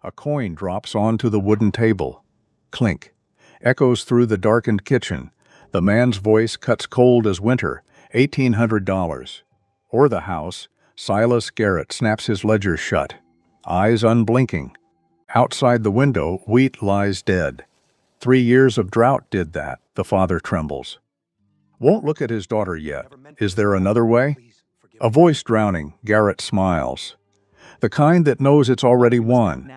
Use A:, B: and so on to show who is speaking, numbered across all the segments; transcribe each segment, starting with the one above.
A: A coin drops onto the wooden table. Clink. Echoes through the darkened kitchen. The man's voice cuts cold as winter. $1,800. Or the house. Silas Garrett snaps his ledger shut. Eyes unblinking. Outside the window, wheat lies dead. 3 years of drought did that, the father trembles. Won't look at his daughter yet. Is there another way? A voice drowning, Garrett smiles. The kind that knows it's already won.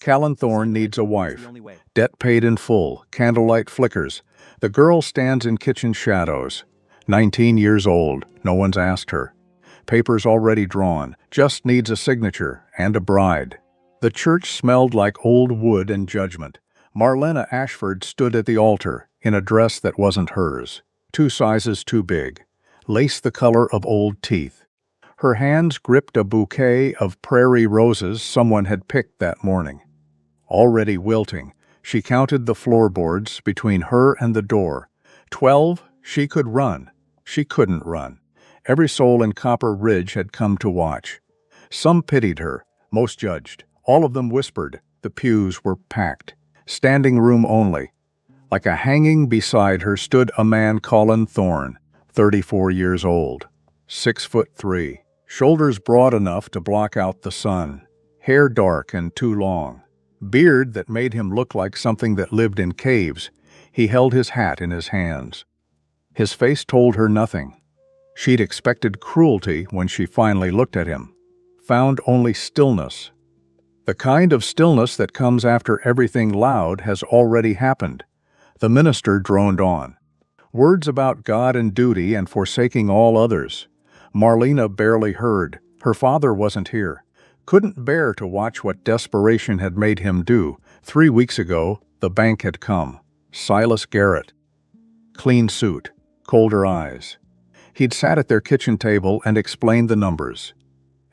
A: Callan Thorne needs a wife. Debt paid in full, candlelight flickers. The girl stands in kitchen shadows. 19 years old, no one's asked her. Papers already drawn, just needs a signature and a bride. The church smelled like old wood and judgment. Marlena Ashford stood at the altar, in a dress that wasn't hers. 2 sizes too big. Lace the color of old teeth. Her hands gripped a bouquet of prairie roses someone had picked that morning. Already wilting, she counted the floorboards between her and the door. 12, she could run. She couldn't run. Every soul in Copper Ridge had come to watch. Some pitied her, most judged. All of them whispered. The pews were packed. Standing room only. Like a hanging beside her stood a man, Callan Thorne, 34 years old. 6'3", shoulders broad enough to block out the sun, hair dark and too long, beard that made him look like something that lived in caves. He held his hat in his hands. His face told her nothing. She'd expected cruelty when she finally looked at him. Found only stillness. The kind of stillness that comes after everything loud has already happened. The minister droned on. Words about God and duty and forsaking all others. Marlena barely heard. Her father wasn't here. Couldn't bear to watch what desperation had made him do. 3 weeks ago, the bank had come. Silas Garrett. Clean suit. Colder eyes. He'd sat at their kitchen table and explained the numbers.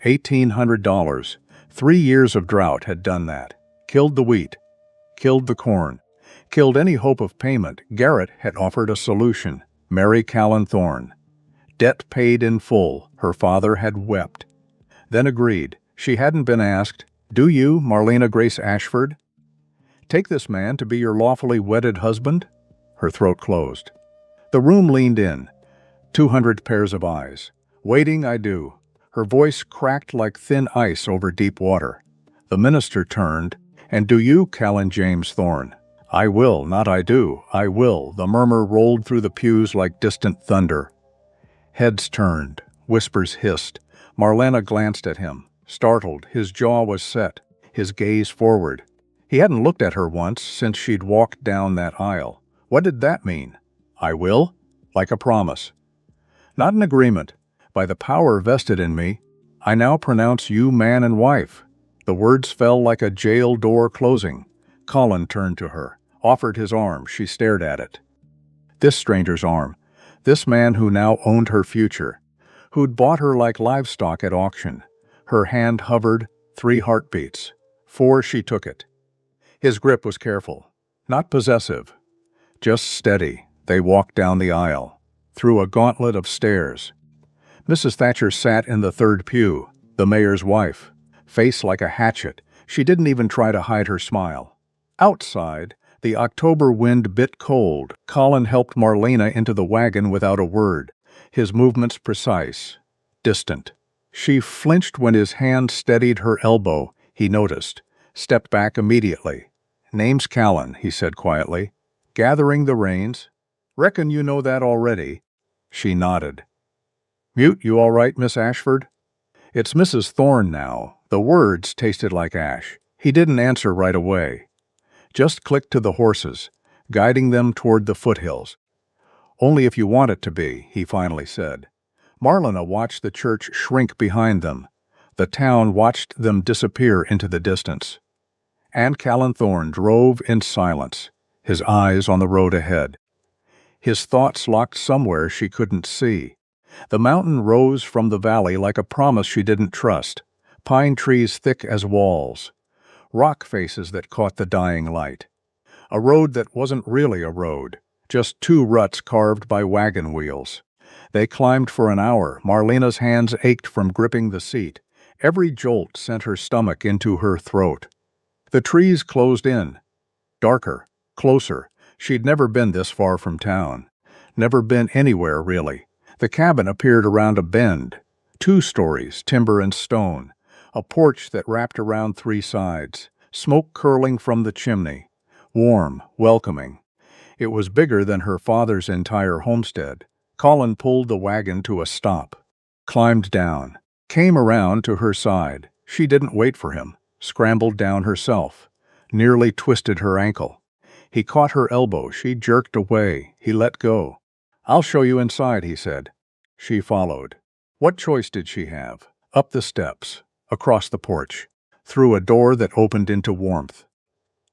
A: $1,800. 3 years of drought had done that. Killed the wheat. Killed the corn. Killed any hope of payment. Garrett had offered a solution. Marry Callan Thorne. Debt paid in full. Her father had wept. Then agreed. She hadn't been asked, "Do you, Marlena Grace Ashford, take this man to be your lawfully wedded husband?" Her throat closed. The room leaned in. 200 pairs of eyes. "Waiting, I do." Her voice cracked like thin ice over deep water. The minister turned. "And do you, Callan James Thorne?" "I will, not I do. I will." The murmur rolled through the pews like distant thunder. Heads turned. Whispers hissed. Marlena glanced at him. Startled, his jaw was set, his gaze forward. He hadn't looked at her once since she'd walked down that aisle. What did that mean? "I will?" Like a promise. "Not an agreement. By the power vested in me, I now pronounce you man and wife." The words fell like a jail door closing. Callan turned to her, offered his arm. She stared at it. This stranger's arm. This man who now owned her future. Who'd bought her like livestock at auction. Her hand hovered, 3 heartbeats. 4, she took it. His grip was careful, not possessive. Just steady. They walked down the aisle, through a gauntlet of stairs. Mrs. Thatcher sat in the 3rd pew, the mayor's wife, face like a hatchet. She didn't even try to hide her smile. Outside, the October wind bit cold. Callan helped Marlena into the wagon without a word, his movements precise, distant. She flinched when his hand steadied her elbow. He noticed, stepped back immediately. "Name's Callan," he said quietly, gathering the reins. "Reckon you know that already." She nodded. "Mute, you all right, Miss Ashford?" "It's Mrs. Thorne now." The words tasted like ash. He didn't answer right away. Just clicked to the horses, guiding them toward the foothills. "Only if you want it to be," he finally said. Marlena watched the church shrink behind them. The town watched them disappear into the distance. And Callan Thorne drove in silence, his eyes on the road ahead. His thoughts locked somewhere she couldn't see. The mountain rose from the valley like a promise she didn't trust. Pine trees thick as walls. Rock faces that caught the dying light. A road that wasn't really a road, just 2 ruts carved by wagon wheels. They climbed for an hour. Marlena's hands ached from gripping the seat, Every jolt sent her stomach into her throat. The trees closed in. Darker. Closer. She'd never been this far from town. Never been anywhere, really. The cabin appeared around a bend. 2 stories, timber and stone. A porch that wrapped around 3 sides. Smoke curling from the chimney. Warm, welcoming. It was bigger than her father's entire homestead. Colin pulled the wagon to a stop. Climbed down. Came around to her side. She didn't wait for him. Scrambled down herself. Nearly twisted her ankle. He caught her elbow. She jerked away. He let go. "I'll show you inside," he said. She followed. What choice did she have? Up the steps. Across the porch. Through a door that opened into warmth.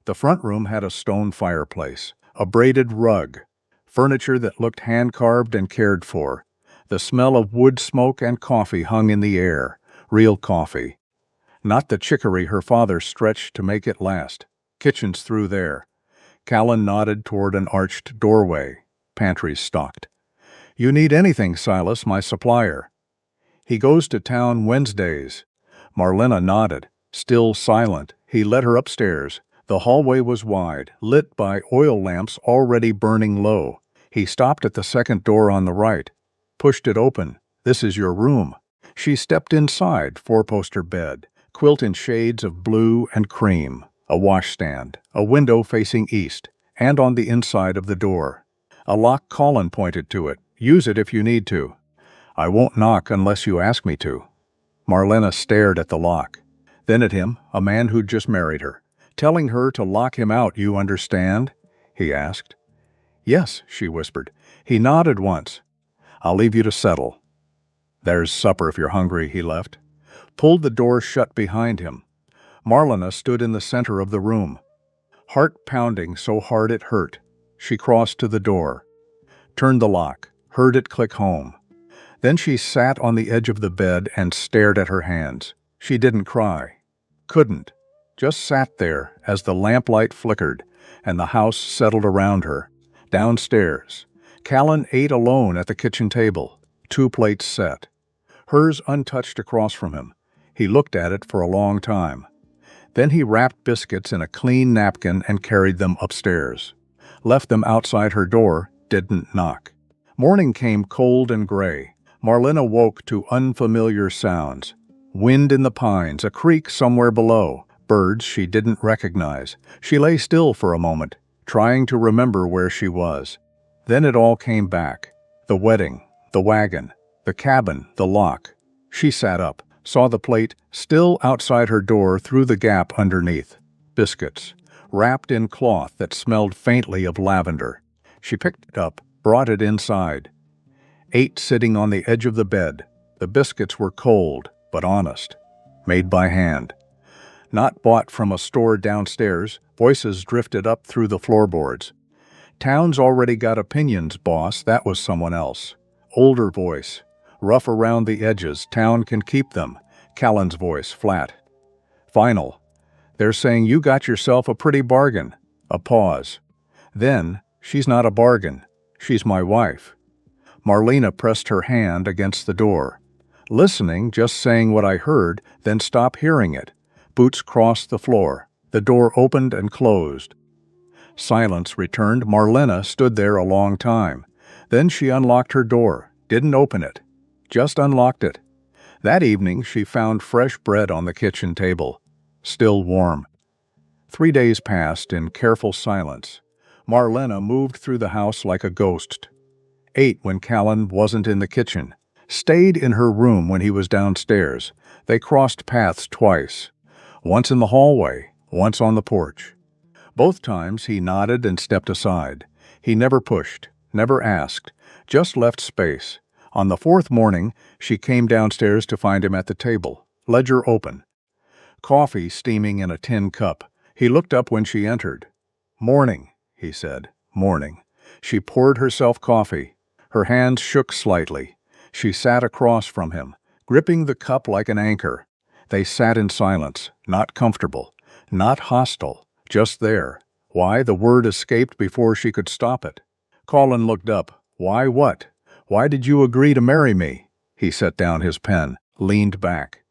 A: The front room had a stone fireplace. A braided rug. Furniture that looked hand-carved and cared for. The smell of wood smoke and coffee hung in the air. Real coffee. Not the chicory her father stretched to make it last. Kitchen's through there. Callan nodded toward an arched doorway. Pantries stocked. "You need anything, Silas, my supplier." "He goes to town Wednesdays." Marlena nodded. Still silent, he led her upstairs. The hallway was wide, lit by oil lamps already burning low. He stopped at the second door on the right. Pushed it open. "This is your room." She stepped inside. 4-poster bed. Quilt in shades of blue and cream. A washstand. A window facing east. And on the inside of the door. A lock. Colin pointed to it. "Use it if you need to." "I won't knock unless you ask me to." Marlena stared at the lock. Then at him, a man who'd just married her. "Telling her to lock him out, you understand?" he asked. "Yes," she whispered. He nodded once. "I'll leave you to settle." "There's supper if you're hungry," he left. Pulled the door shut behind him. Marlena stood in the center of the room. Heart pounding so hard it hurt. She crossed to the door. Turned the lock. Heard it click home. Then she sat on the edge of the bed and stared at her hands. She didn't cry. Couldn't. Just sat there as the lamplight flickered and the house settled around her. Downstairs. Callan ate alone at the kitchen table. 2 plates set. Hers untouched across from him. He looked at it for a long time. Then he wrapped biscuits in a clean napkin and carried them upstairs. Left them outside her door, didn't knock. Morning came cold and gray. Marlena woke to unfamiliar sounds. Wind in the pines, a creek somewhere below, birds she didn't recognize. She lay still for a moment, trying to remember where she was. Then it all came back. The wedding, the wagon, the cabin, the lock. She sat up, saw the plate still outside her door through the gap underneath. Biscuits, wrapped in cloth that smelled faintly of lavender. She picked it up, brought it inside. Ate sitting on the edge of the bed. The biscuits were cold, but honest. Made by hand. Not bought from a store downstairs. Voices drifted up through the floorboards. "Town's already got opinions, boss." That was someone else. Older voice. "Rough around the edges. Town can keep them." Callan's voice, flat. Final. "They're saying you got yourself a pretty bargain." A pause. Then, "She's not a bargain. She's my wife." Marlena pressed her hand against the door. Listening, just saying what I heard, then stop hearing it. Boots crossed the floor. The door opened and closed. Silence returned. Marlena stood there a long time. Then she unlocked her door. Didn't open it. Just unlocked it. That evening she found fresh bread on the kitchen table. Still warm. 3 days passed in careful silence. Marlena moved through the house like a ghost. Ate when Callan wasn't in the kitchen. Stayed in her room when he was downstairs. They crossed paths twice. Once in the hallway, once on the porch. Both times he nodded and stepped aside. He never pushed, never asked, just left space. On the 4th morning, she came downstairs to find him at the table, ledger open. Coffee steaming in a tin cup. He looked up when she entered. "Morning," he said. "Morning." She poured herself coffee. Her hands shook slightly. She sat across from him, gripping the cup like an anchor. They sat in silence, not comfortable, not hostile, just there. Why, the word escaped before she could stop it. Colin looked up. "Why what? Why did you agree to marry me?" He set down his pen, leaned back.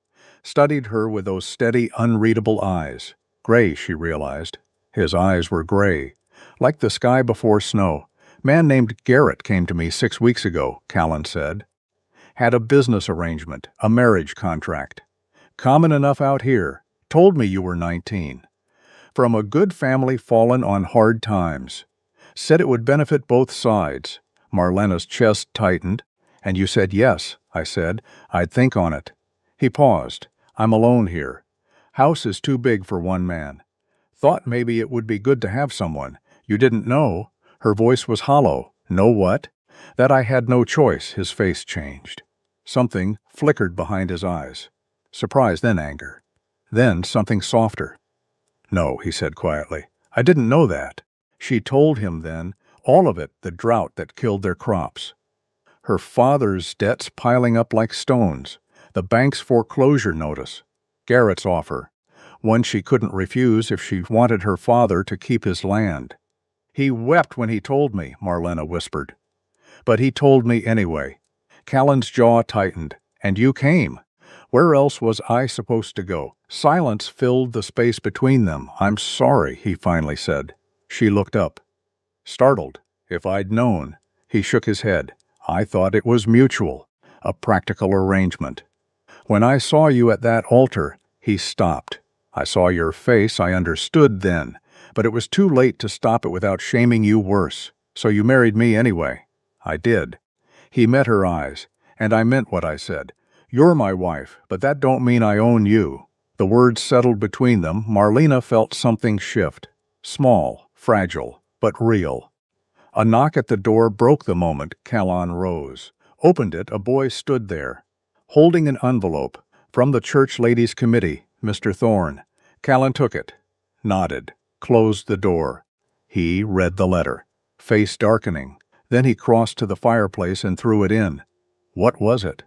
A: studied her with those steady, unreadable eyes. Gray, she realized. His eyes were gray, like the sky before snow. Man named Garrett came to me 6 weeks ago, Callan said. Had a business arrangement, a marriage contract. Common enough out here. Told me you were 19. From a good family fallen on hard times. Said it would benefit both sides. Marlena's chest tightened. And you said yes, I said. I'd think on it. He paused. I'm alone here. House is too big for one man. Thought maybe it would be good to have someone. You didn't know. Her voice was hollow. Know what? That I had no choice. His face changed. Something flickered behind his eyes. Surprise, then anger. Then something softer. No, he said quietly. I didn't know that. She told him then, all of it, the drought that killed their crops. Her father's debts piling up like stones. The bank's foreclosure notice. Garrett's offer. One she couldn't refuse if she wanted her father to keep his land. He wept when he told me, Marlena whispered. But he told me anyway. Callan's jaw tightened. And you came. Where else was I supposed to go? Silence filled the space between them. I'm sorry, he finally said. She looked up. Startled. If I'd known. He shook his head. I thought it was mutual. A practical arrangement. When I saw you at that altar, he stopped. I saw your face, I understood then. But it was too late to stop it without shaming you worse. So you married me anyway. I did. He met her eyes. And I meant what I said. You're my wife, but that don't mean I own you. The words settled between them. Marlena felt something shift. Small, fragile, but real. A knock at the door broke the moment. Callan rose. Opened it. A boy stood there, holding an envelope. From the Church Ladies' Committee, Mr. Thorne. Callan took it, nodded, closed the door. He read the letter, face darkening. Then he crossed to the fireplace and threw it in. What was it?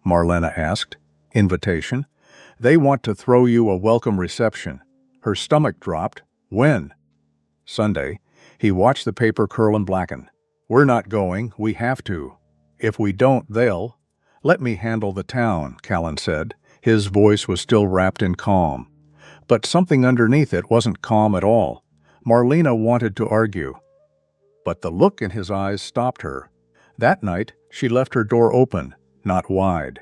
A: Marlena asked. Invitation. They want to throw you a welcome reception. Her stomach dropped. When? Sunday. He watched the paper curl and blacken. We're not going. We have to. If we don't, they'll. Let me handle the town, Callan said. His voice was still wrapped in calm. But something underneath it wasn't calm at all. Marlena wanted to argue. But the look in his eyes stopped her. That night, she left her door open, not wide.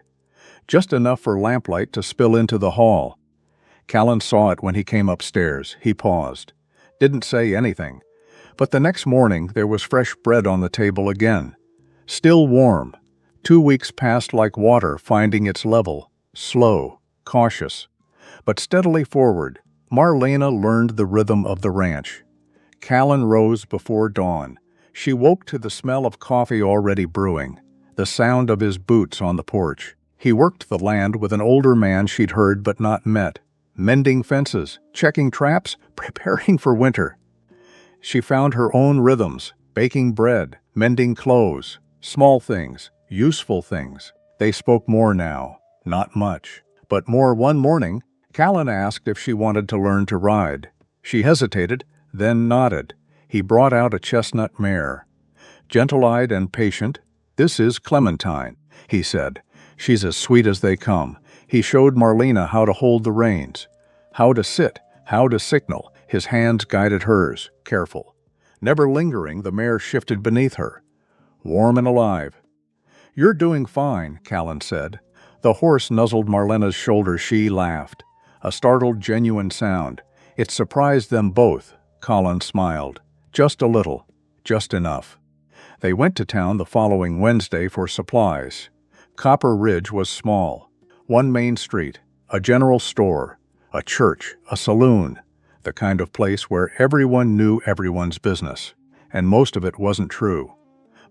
A: Just enough for lamplight to spill into the hall. Callan saw it when he came upstairs. He paused. Didn't say anything. But the next morning, there was fresh bread on the table again. Still warm. 2 weeks passed like water, finding its level. Slow, cautious, but steadily forward. Marlena learned the rhythm of the ranch. Callan rose before dawn. She woke to the smell of coffee already brewing, the sound of his boots on the porch. He worked the land with an older man she'd heard but not met, mending fences, checking traps, preparing for winter. She found her own rhythms, baking bread, mending clothes, small things, useful things. They spoke more now. Not much, but more. One morning, Callan asked if she wanted to learn to ride. She hesitated, then nodded. He brought out a chestnut mare. Gentle-eyed and patient. This is Clementine, he said. She's as sweet as they come. He showed Marlena how to hold the reins, how to sit, how to signal. His hands guided hers, careful. Never lingering, the mare shifted beneath her. Warm and alive. You're doing fine, Callan said. The horse nuzzled Marlena's shoulder. She laughed. A startled, genuine sound. It surprised them both. Callan smiled. Just a little. Just enough. They went to town the following Wednesday for supplies. Copper Ridge was small. One main street, a general store, a church, a saloon, the kind of place where everyone knew everyone's business. And most of it wasn't true.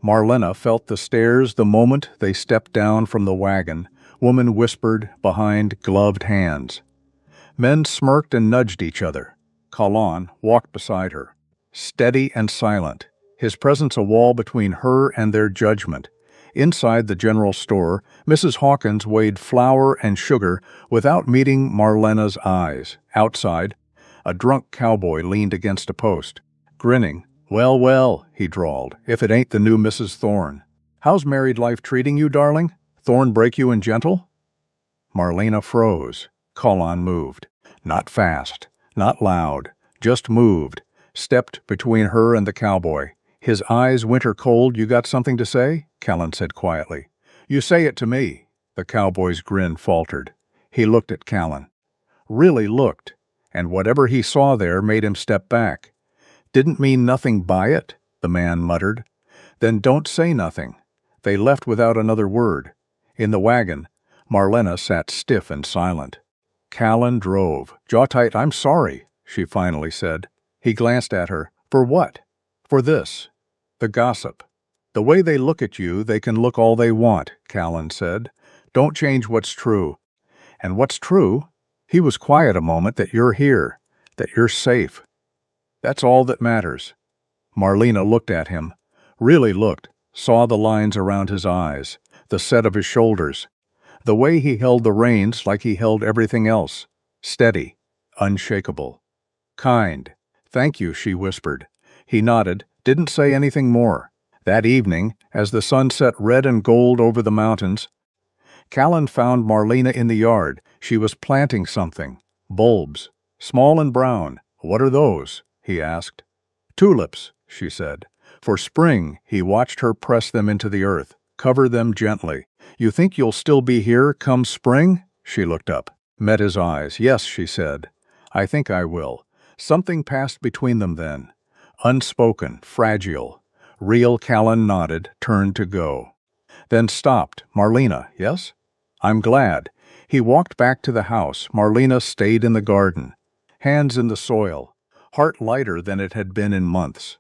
A: Marlena felt the stares the moment they stepped down from the wagon. Woman whispered behind gloved hands. Men smirked and nudged each other. Callan walked beside her, steady and silent, his presence a wall between her and their judgment. Inside the general store, Mrs. Hawkins weighed flour and sugar without meeting Marlena's eyes. Outside, a drunk cowboy leaned against a post, grinning. Well, well, he drawled, if it ain't the new Mrs. Thorne. How's married life treating you, darling? Thorne break you in gentle? Marlena froze. Callan moved. Not fast, not loud, just moved. Stepped between her and the cowboy. His eyes winter cold. You got something to say? Callan said quietly. You say it to me. The cowboy's grin faltered. He looked at Callan. Really looked. And whatever he saw there made him step back. Didn't mean nothing by it, the man muttered. Then don't say nothing. They left without another word. In the wagon, Marlena sat stiff and silent. Callan drove. Jaw tight. I'm sorry, she finally said. He glanced at her. For what? For this. The gossip. The way they look at you, they can look all they want, Callan said. Don't change what's true. And what's true? He was quiet a moment. That you're here. That you're safe. That's all that matters. Marlena looked at him. Really looked. Saw the lines around his eyes. The set of his shoulders. The way he held the reins like he held everything else. Steady. Unshakable. Kind. Thank you, she whispered. He nodded. Didn't say anything more. That evening, as the sun set red and gold over the mountains, Callan found Marlena in the yard. She was planting something. Bulbs. Small and brown. What are those? He asked. Tulips, she said. For spring, he watched her press them into the earth. Cover them gently. You think you'll still be here come spring? She looked up. Met his eyes. Yes, she said. I think I will. Something passed between them then. Unspoken, fragile. Real. Callan nodded, turned to go. Then stopped. Marlena, yes? I'm glad. He walked back to the house. Marlena stayed in the garden. Hands in the soil. Heart lighter than it had been in months.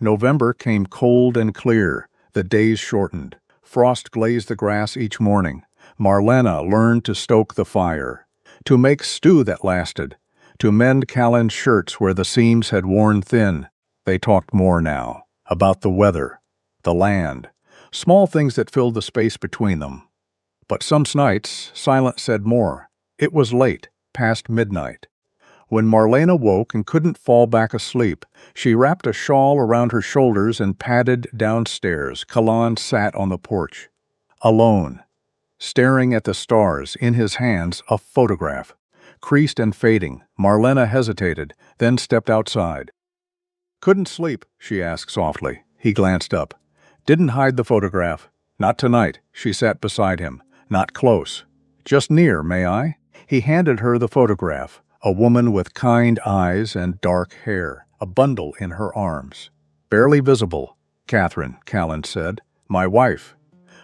A: November came cold and clear. The days shortened. Frost glazed the grass each morning. Marlena learned to stoke the fire. To make stew that lasted. To mend Callan's shirts where the seams had worn thin. They talked more now. About the weather. The land. Small things that filled the space between them. But some nights, silence said more. It was late, past midnight. When Marlena woke and couldn't fall back asleep, she wrapped a shawl around her shoulders and padded downstairs. Callan sat on the porch. Alone. Staring at the stars, in his hands a photograph. Creased and fading, Marlena hesitated, then stepped outside. Couldn't sleep, she asked softly. He glanced up. Didn't hide the photograph. Not tonight. She sat beside him. Not close. Just near, may I? He handed her the photograph. A woman with kind eyes and dark hair. A bundle in her arms. Barely visible. Catherine, Callan said. My wife.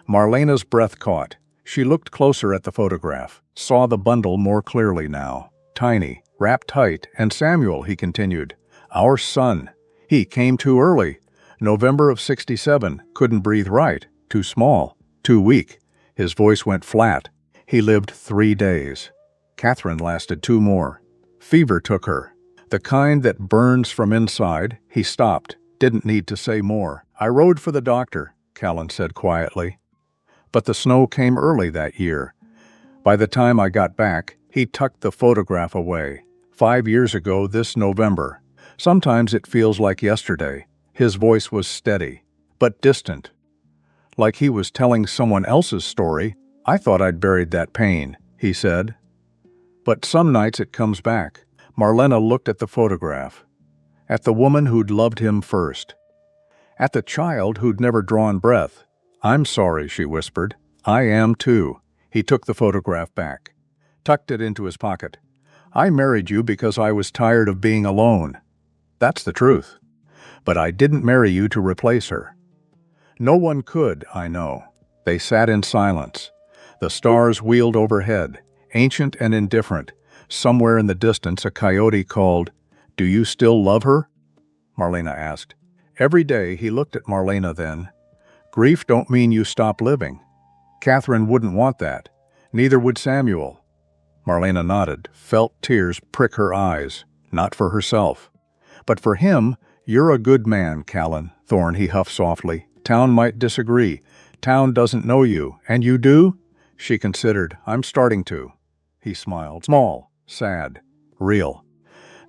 A: Marlena's breath caught. She looked closer at the photograph. Saw the bundle more clearly now. Tiny. Wrapped tight. And Samuel, he continued. Our son. He came too early. November of '67. Couldn't breathe right. Too small. Too weak. His voice went flat. He lived 3 days. Catherine lasted 2 more. Fever took her. The kind that burns from inside. He stopped. Didn't need to say more. I rode for the doctor, Callan said quietly. But the snow came early that year. By the time I got back, he tucked the photograph away. 5 years ago this November. Sometimes it feels like yesterday. His voice was steady, but distant. Like he was telling someone else's story. I thought I'd buried that pain, he said. But some nights it comes back. Marlena looked at the photograph. At the woman who'd loved him first. At the child who'd never drawn breath. I'm sorry, she whispered. I am too. He took the photograph back. Tucked it into his pocket. I married you because I was tired of being alone. That's the truth. But I didn't marry you to replace her. No one could, I know. They sat in silence. The stars wheeled overhead, ancient and indifferent. Somewhere in the distance a coyote called, Do you still love her? Marlena asked. Every day he looked at Marlena then. Grief don't mean you stop living. Catherine wouldn't want that. Neither would Samuel. Marlena nodded, felt tears prick her eyes. Not for herself. But for him, you're a good man, Callan, Thorne, he huffed softly. Town might disagree. Town doesn't know you. And you do? She considered. I'm starting to. He smiled. Small, sad, real.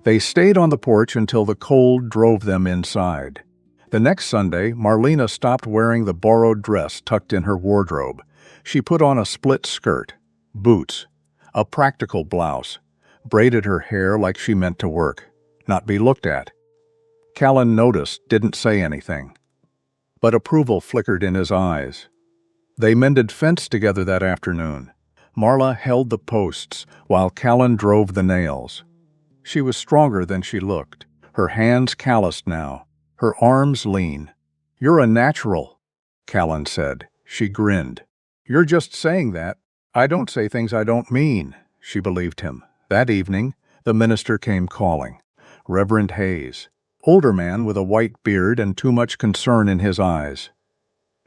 A: They stayed on the porch until the cold drove them inside. The next Sunday, Marlena stopped wearing the borrowed dress tucked in her wardrobe. She put on a split skirt, boots, A practical blouse, braided her hair like she meant to work, not be looked at. Callan noticed, didn't say anything. But approval flickered in his eyes. They mended fence together that afternoon. Marla held the posts while Callan drove the nails. She was stronger than she looked, her hands calloused now, her arms lean. "You're a natural," Callan said. She grinned. "You're just saying that. I don't say things I don't mean," she believed him. That evening, the minister came calling. Reverend Hayes, older man with a white beard and too much concern in his eyes.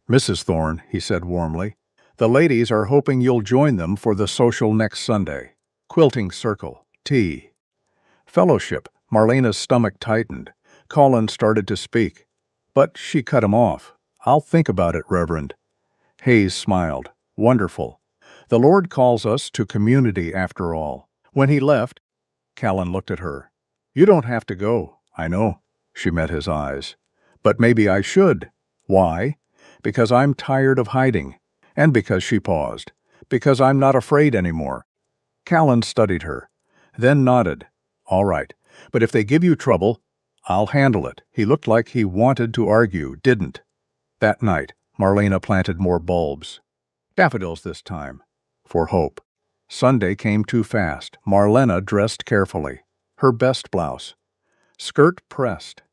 A: "Mrs. Thorne," he said warmly, "the ladies are hoping you'll join them for the social next Sunday. Quilting circle, tea." Fellowship. Marlena's stomach tightened. Colin started to speak, but she cut him off. "I'll think about it, Reverend." Hayes smiled. "Wonderful. The Lord calls us to community after all." When he left, Callan looked at her. "You don't have to go, I know." She met his eyes. "But maybe I should." "Why?" "Because I'm tired of hiding." And because she paused. "Because I'm not afraid anymore." Callan studied her, then nodded. "All right, but if they give you trouble, I'll handle it." He looked like he wanted to argue, didn't. That night, Marlena planted more bulbs. Daffodils this time, for hope. Sunday came too fast. Marlena dressed carefully. Her best blouse. Skirt pressed.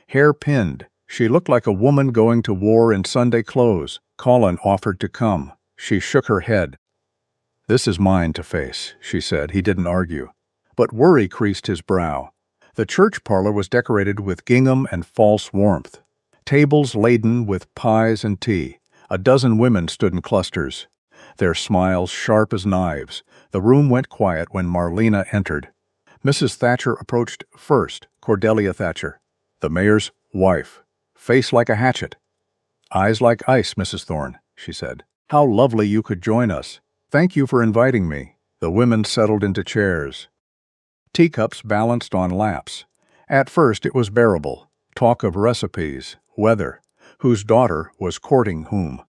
A: Hair pinned. She looked like a woman going to war in Sunday clothes. Colin offered to come. She shook her head. "This is mine to face," she said. He didn't argue. But worry creased his brow. The church parlor was decorated with gingham and false warmth. Tables laden with pies and tea. A dozen women stood in clusters, their smiles sharp as knives. The room went quiet when Marlena entered. Mrs. Thatcher approached first, Cordelia Thatcher, the mayor's wife, face like a hatchet. "Eyes like ice, Mrs. Thorne," she said. "How lovely you could join us. Thank you for inviting me." The women settled into chairs. Teacups balanced on laps. At first it was bearable. Talk of recipes, weather, whose daughter was courting whom.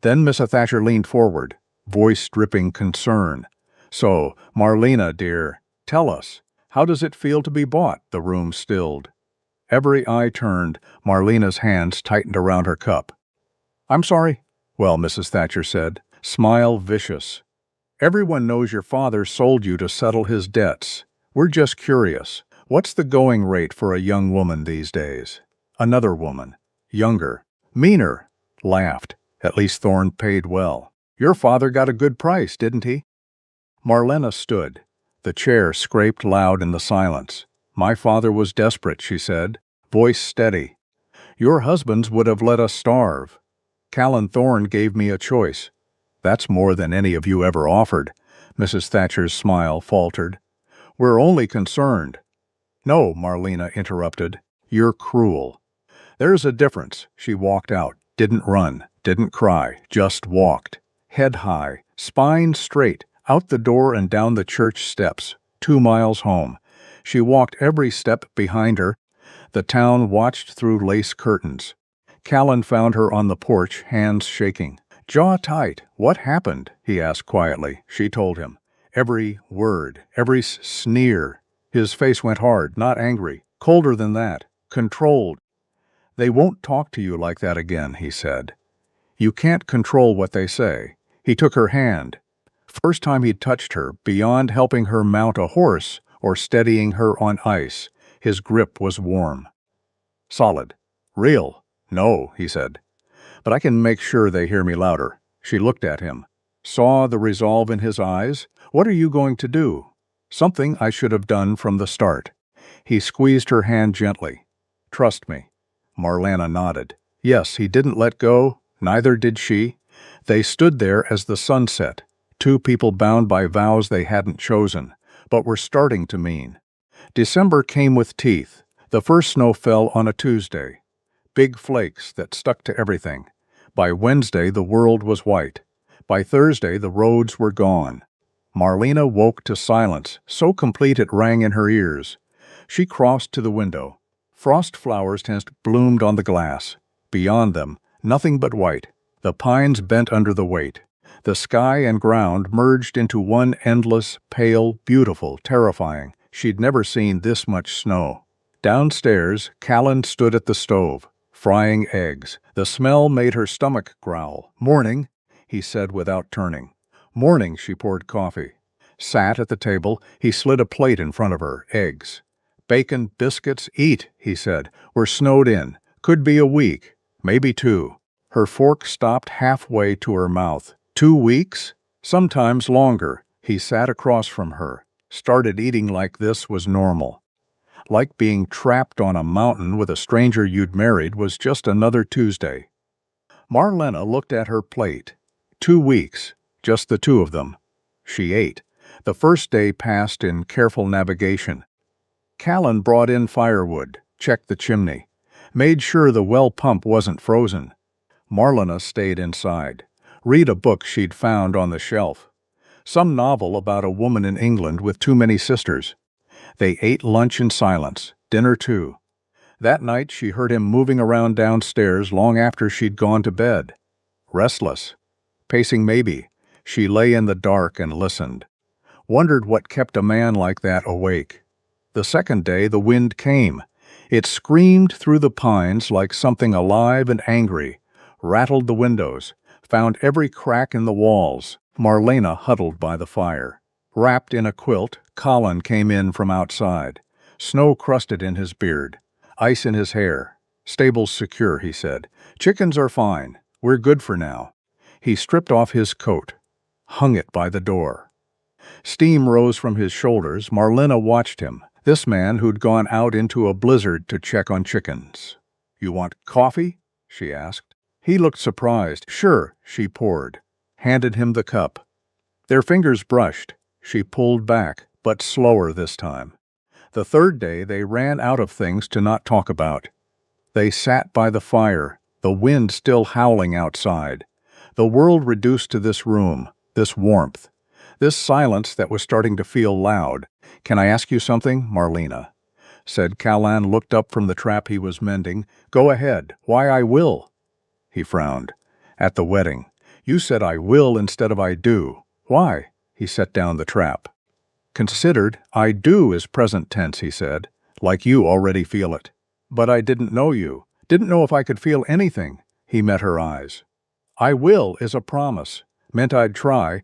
A: Then Mrs. Thatcher leaned forward, voice dripping concern. "So, Marlena, dear, tell us, how does it feel to be bought?" The room stilled. Every eye turned. Marlena's hands tightened around her cup. "I'm sorry." "Well," Mrs. Thatcher said, smile vicious. "Everyone knows your father sold you to settle his debts. We're just curious. What's the going rate for a young woman these days?" Another woman, younger, meaner, laughed. "At least Thorne paid well." "Your father got a good price, didn't he?" Marlena stood. The chair scraped loud in the silence. "My father was desperate," she said, voice steady. "Your husbands would have let us starve. Callan Thorne gave me a choice." "That's more than any of you ever offered." Mrs. Thatcher's smile faltered. "We're only concerned." "No," Marlena interrupted. "You're cruel." "There's a difference." She walked out, didn't run, didn't cry, just walked. Head high, spine straight, out the door and down the church steps, 2 miles home. She walked every step behind her. The town watched through lace curtains. Callan found her on the porch, hands shaking. "Jaw tight. What happened?" he asked quietly. She told him. Every word, every sneer. His face went hard, not angry, colder than that, controlled. "They won't talk to you like that again," he said. "You can't control what they say." He took her hand. First time he'd touched her, beyond helping her mount a horse or steadying her on ice, his grip was warm. Solid. "Real." "No," he said. "But I can make sure they hear me louder." She looked at him, saw the resolve in his eyes. "What are you going to do?" "Something I should have done from the start." He squeezed her hand gently. "Trust me." Marlena nodded. Yes, he didn't let go, neither did she. They stood there as the sun set, two people bound by vows they hadn't chosen, but were starting to mean. December came with teeth. The first snow fell on a Tuesday. Big flakes that stuck to everything. By Wednesday, the world was white. By Thursday, the roads were gone. Marlena woke to silence, so complete it rang in her ears. She crossed to the window. Frost flowers bloomed on the glass. Beyond them, nothing but white. The pines bent under the weight. The sky and ground merged into one endless, pale, beautiful, terrifying. She'd never seen this much snow. Downstairs, Callan stood at the stove, frying eggs. The smell made her stomach growl. "Morning," he said without turning. "Morning," she poured coffee. Sat at the table, he slid a plate in front of her, eggs. "Bacon, biscuits, eat," he said. "We're snowed in. Could be a week, maybe 2. Her fork stopped halfway to her mouth. 2 weeks? Sometimes longer. He sat across from her, started eating like this was normal. Like being trapped on a mountain with a stranger you'd married was just another Tuesday. Marlena looked at her plate. 2 weeks, just the two of them. She ate. The first day passed in careful navigation. Callan brought in firewood, checked the chimney, made sure the well pump wasn't frozen. Marlena stayed inside. Read a book she'd found on the shelf. Some novel about a woman in England with too many sisters. They ate lunch in silence, dinner too. That night she heard him moving around downstairs long after she'd gone to bed. Restless. Pacing maybe. She lay in the dark and listened. Wondered what kept a man like that awake. The second day the wind came. It screamed through the pines like something alive and angry, rattled the windows, found every crack in the walls. Marlena huddled by the fire. Wrapped in a quilt, Colin came in from outside. Snow crusted in his beard, ice in his hair. "Stable's secure," he said. "Chickens are fine. We're good for now." He stripped off his coat, hung it by the door. Steam rose from his shoulders. Marlena watched him, this man who'd gone out into a blizzard to check on chickens. "You want coffee?" she asked. He looked surprised. "Sure," she poured, handed him the cup. Their fingers brushed. She pulled back, but slower this time. The third day they ran out of things to not talk about. They sat by the fire, the wind still howling outside. The world reduced to this room, this warmth, this silence that was starting to feel loud. "Can I ask you something, Marlena?" said Callan, looked up from the trap he was mending. "Go ahead. Why, I will." He frowned. "At the wedding. You said I will instead of I do. Why?" He set down the trap. "Considered, I do is present tense," he said, "like you already feel it. But I didn't know you. Didn't know if I could feel anything." He met her eyes. "I will is a promise. Meant I'd try."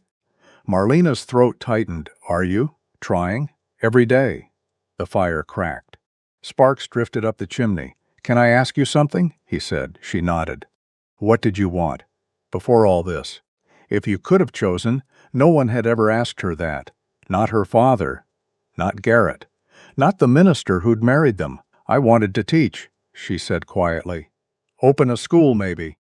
A: Marlena's throat tightened. "Are you? Trying? Every day?" The fire cracked. Sparks drifted up the chimney. "Can I ask you something?" he said. She nodded. "What did you want? Before all this?" If you could have chosen, no one had ever asked her that. Not her father. Not Garrett. Not the minister who'd married them. "I wanted to teach," she said quietly. "Open a school, maybe.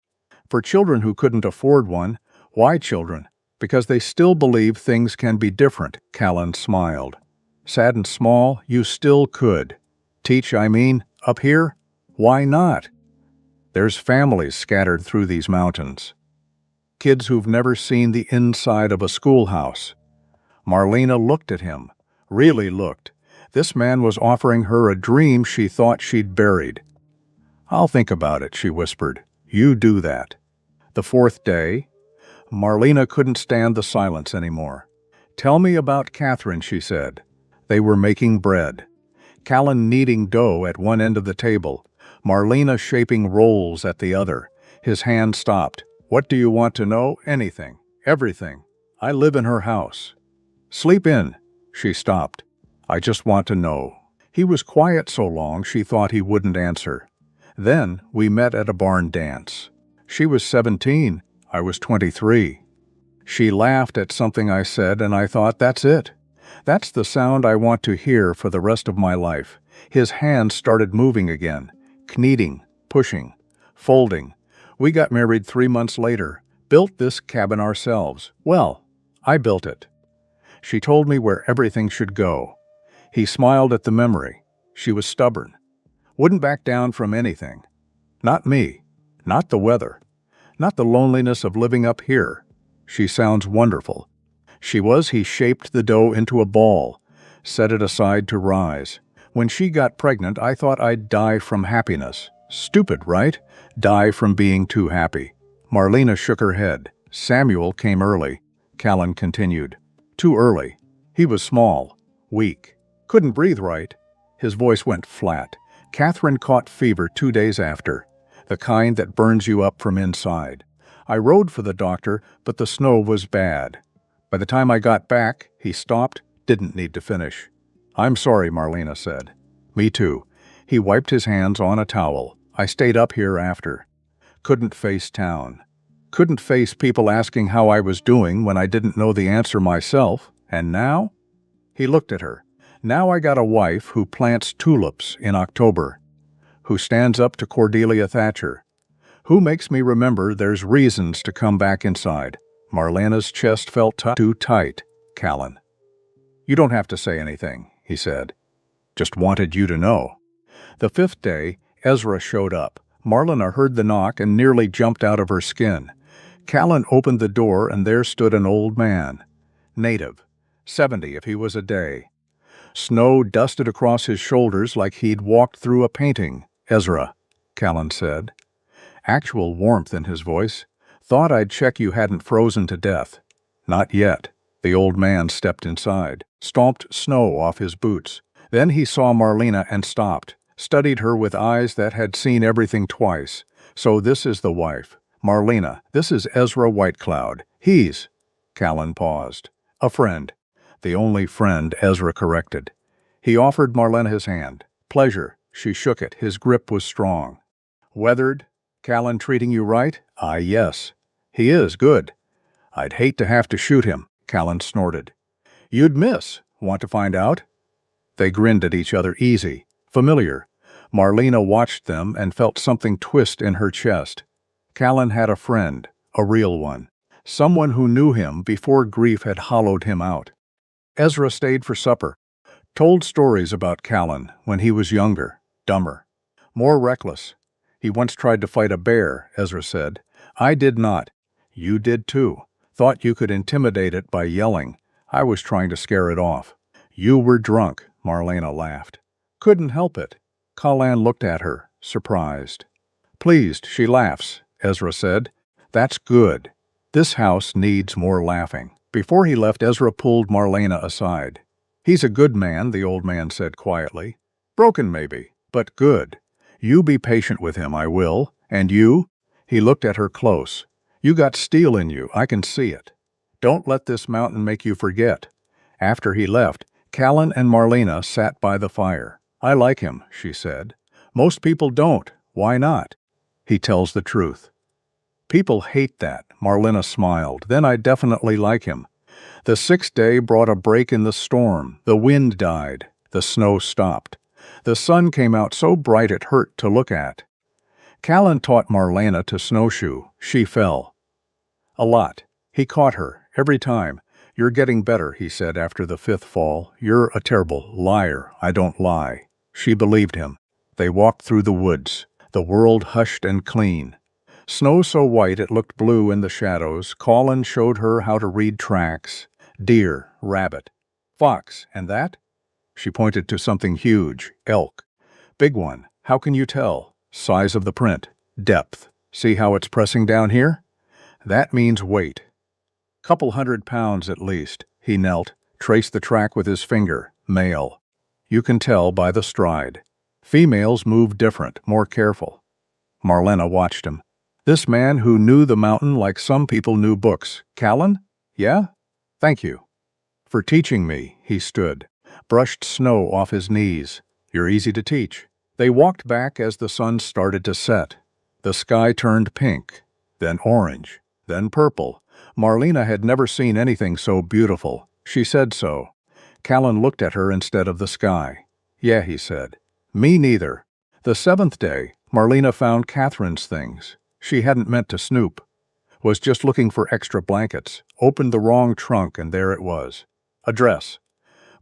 A: For children who couldn't afford one." "Why children?" "Because they still believe things can be different." Callan smiled. "Sad and small, you still could. Teach, I mean, up here? Why not? There's families scattered through these mountains. Kids who've never seen the inside of a schoolhouse." Marlena looked at him. Really looked. This man was offering her a dream she thought she'd buried. "I'll think about it," she whispered. "You do that." The fourth day, Marlena couldn't stand the silence anymore. "Tell me about Catherine," she said. They were making bread. Callan kneading dough at one end of the table, Marlena shaping rolls at the other. His hand stopped. "What do you want to know?" "Anything. Everything. I live in her house." "Sleep in." She stopped. "I just want to know." He was quiet so long she thought he wouldn't answer. "Then we met at a barn dance. She was 17. I was 23. She laughed at something I said, and I thought, that's it. That's the sound I want to hear for the rest of my life." His hands started moving again, kneading, pushing, folding. "We got married 3 months later, built this cabin ourselves. Well, I built it." She told me where everything should go. He smiled at the memory. She was stubborn. Wouldn't back down from anything. Not me. Not the weather. Not the loneliness of living up here. She sounds wonderful. She was. He shaped the dough into a ball, set it aside to rise. "When she got pregnant, I thought I'd die from happiness. Stupid, right? Die from being too happy." Marlena shook her head. Samuel came early, Callan continued. Too early. He was small, weak, couldn't breathe right. His voice went flat. Catherine caught fever 2 days after, the kind that burns you up from inside. I rode for the doctor, but the snow was bad. By the time I got back, he stopped, didn't need to finish. I'm sorry, Marlena said. Me too. He wiped his hands on a towel. I stayed up here after. Couldn't face town. Couldn't face people asking how I was doing when I didn't know the answer myself. And now? He looked at her. Now I got a wife who plants tulips in October, who stands up to Cordelia Thatcher, who makes me remember there's reasons to come back inside. Marlena's chest felt too tight, Callan. You don't have to say anything, he said. Just wanted you to know. The 5th day, Ezra showed up. Marlena heard the knock and nearly jumped out of her skin. Callan opened the door and there stood an old man. Native, 70 if he was a day. Snow dusted across his shoulders like he'd walked through a painting. Ezra, Callan said. Actual warmth in his voice. Thought I'd check you hadn't frozen to death. Not yet. The old man stepped inside, stomped snow off his boots. Then he saw Marlena and stopped, studied her with eyes that had seen everything twice. So this is the wife. Marlena, this is Ezra Whitecloud. He's... Callan paused. A friend. The only friend Ezra corrected. He offered Marlena his hand. Pleasure. She shook it. His grip was strong. Weathered? Callan treating you right? Yes. He is, good. I'd hate to have to shoot him, Callan snorted. You'd miss. Want to find out? They grinned at each other, easy, familiar. Marlena watched them and felt something twist in her chest. Callan had a friend, a real one. Someone who knew him before grief had hollowed him out. Ezra stayed for supper. Told stories about Callan when he was younger, dumber, more reckless. He once tried to fight a bear, Ezra said. I did not. You did too. Thought you could intimidate it by yelling. I was trying to scare it off. You were drunk, Marlena laughed. Couldn't help it. Callan looked at her, surprised. Pleased, she laughs, Ezra said. That's good. This house needs more laughing. Before he left, Ezra pulled Marlena aside. He's a good man, the old man said quietly. Broken maybe, but good. You be patient with him, I will. And you? He looked at her close. You got steel in you, I can see it. Don't let this mountain make you forget. After he left, Callan and Marlena sat by the fire. I like him, she said. Most people don't. Why not? He tells the truth. People hate that, Marlena smiled. Then I definitely like him. The 6th day brought a break in the storm. The wind died. The snow stopped. The sun came out so bright it hurt to look at. Callan taught Marlena to snowshoe. She fell. A lot. He caught her, every time. You're getting better, he said after the 5th fall. You're a terrible liar. I don't lie. She believed him. They walked through the woods. The world hushed and clean. Snow so white it looked blue in the shadows. Callan showed her how to read tracks. Deer, rabbit, fox, and that? She pointed to something huge. Elk. Big one. How can you tell? Size of the print. Depth. See how it's pressing down here? That means weight. Couple 100 pounds at least. He knelt, traced the track with his finger. Male. You can tell by the stride. Females move different, more careful. Marlena watched him. This man who knew the mountain like some people knew books. Callan? Yeah? Thank you. For teaching me, he stood, brushed snow off his knees. You're easy to teach. They walked back as the sun started to set. The sky turned pink, then orange, then purple. Marlena had never seen anything so beautiful. She said so. Callan looked at her instead of the sky. Yeah, he said. Me neither. The 7th day, Marlena found Catherine's things. She hadn't meant to snoop. Was just looking for extra blankets. Opened the wrong trunk and there it was. A dress.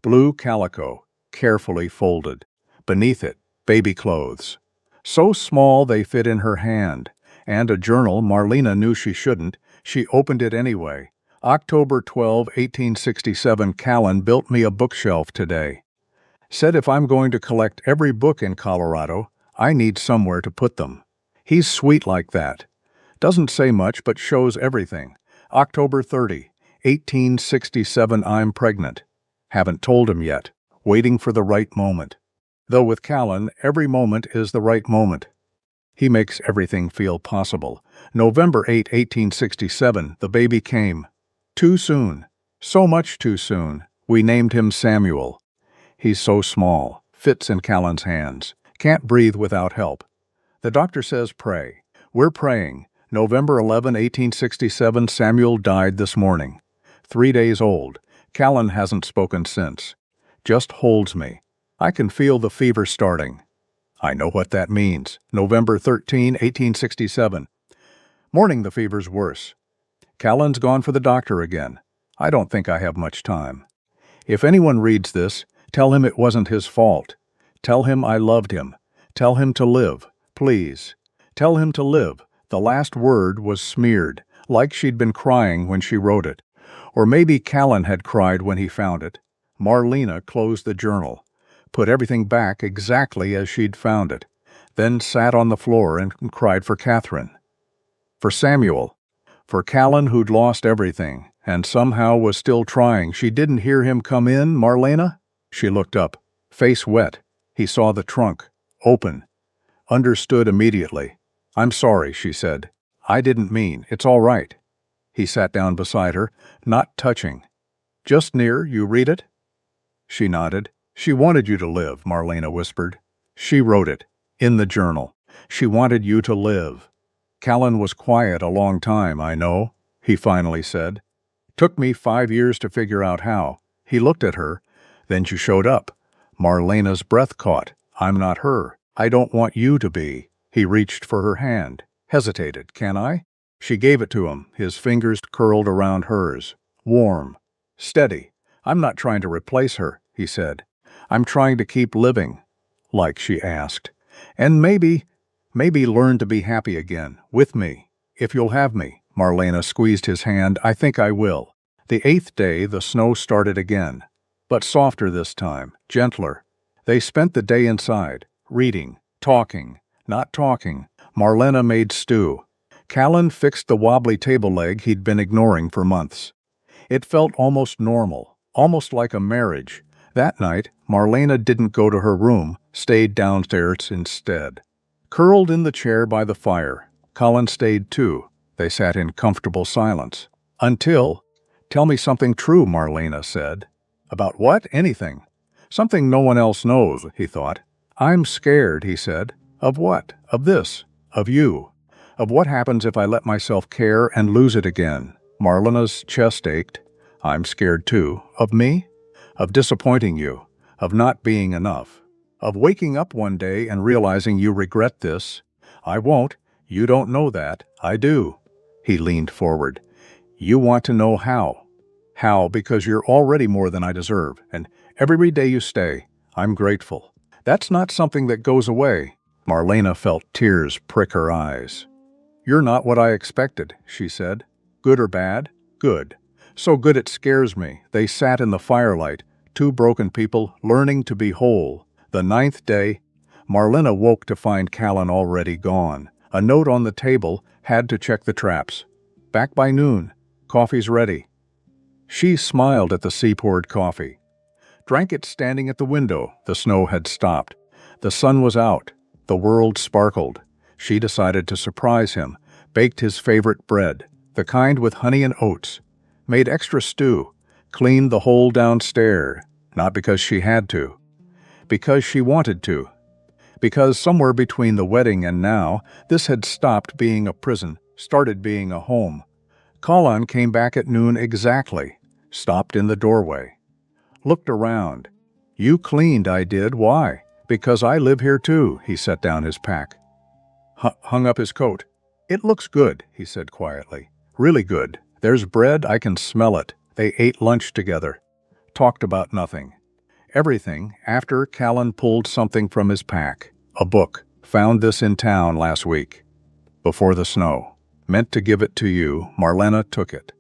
A: Blue calico, carefully folded. Beneath it, baby clothes. So small they fit in her hand. And a journal Marlena knew she shouldn't. She opened it anyway. October 12, 1867, Callan built me a bookshelf today. Said if I'm going to collect every book in Colorado, I need somewhere to put them. He's sweet like that. Doesn't say much but shows everything. October 30, 1867. I'm pregnant. Haven't told him yet. Waiting for the right moment. Though with Callan, every moment is the right moment. He makes everything feel possible. November 8, 1867, the baby came. Too soon. So much too soon. We named him Samuel. He's so small. Fits in Callan's hands. Can't breathe without help. The doctor says pray. We're praying. November 11, 1867, Samuel died this morning. 3 days old. Callan hasn't spoken since. Just holds me. I can feel the fever starting. I know what that means. November 13, 1867. Morning, the fever's worse. Callan's gone for the doctor again. I don't think I have much time. If anyone reads this, tell him it wasn't his fault. Tell him I loved him. Tell him to live, please. Tell him to live. The last word was smeared, like she'd been crying when she wrote it. Or maybe Callan had cried when he found it. Marlena closed the journal, put everything back exactly as she'd found it, then sat on the floor and cried for Catherine. For Samuel. For Callan, who'd lost everything, and somehow was still trying. She didn't hear him come in, Marlena? She looked up, face wet. He saw the trunk, open. Understood immediately. I'm sorry, she said. I didn't mean. It's all right. He sat down beside her, not touching. Just near, you read it? She nodded. She wanted you to live, Marlena whispered. She wrote it, in the journal. She wanted you to live. Callan was quiet a long time, I know, he finally said. Took me 5 years to figure out how. He looked at her. Then you showed up. Marlena's breath caught. I'm not her. I don't want you to be. He reached for her hand. Hesitated. Can I? She gave it to him, his fingers curled around hers. Warm. Steady. I'm not trying to replace her, he said. I'm trying to keep living. Like she asked. And maybe learn to be happy again, with me, if you'll have me. Marlena squeezed his hand. I think I will. The 8th day, the snow started again. But softer this time, gentler. They spent the day inside, reading, talking, not talking. Marlena made stew. Callan fixed the wobbly table leg he'd been ignoring for months. It felt almost normal, almost like a marriage. That night, Marlena didn't go to her room, stayed downstairs instead. Curled in the chair by the fire, Callan stayed too. They sat in comfortable silence. Until, tell me something true, Marlena said. About what? Anything. Something no one else knows, he thought. I'm scared, he said. Of what? Of this. Of you. Of what happens if I let myself care and lose it again. Marlena's chest ached. I'm scared too. Of me? Of disappointing you. Of not being enough. Of waking up one day and realizing you regret this. I won't. You don't know that. I do. He leaned forward. You want to know how. How, because you're already more than I deserve, and every day you stay, I'm grateful. That's not something that goes away. Marlena felt tears prick her eyes. You're not what I expected, she said. Good or bad? Good. So good it scares me. They sat in the firelight, two broken people learning to be whole. The 9th day, Marlena woke to find Callan already gone. A note on the table, had to check the traps. Back by noon. Coffee's ready. She smiled at the sea-poured coffee. Drank it standing at the window. The snow had stopped. The sun was out. The world sparkled. She decided to surprise him. Baked his favorite bread, the kind with honey and oats. Made extra stew. Cleaned the whole downstairs. Not because she had to. Because she wanted to. Because somewhere between the wedding and now, this had stopped being a prison, started being a home. Callan came back at noon exactly. Stopped in the doorway. Looked around. You cleaned, I did. Why? Because I live here too. He set down his pack. Hung up his coat. It looks good, he said quietly. Really good. There's bread, I can smell it. They ate lunch together. Talked about nothing. Everything, after Callan pulled something from his pack. A book. Found this in town last week. Before the snow. Meant to give it to you. Marlena took it.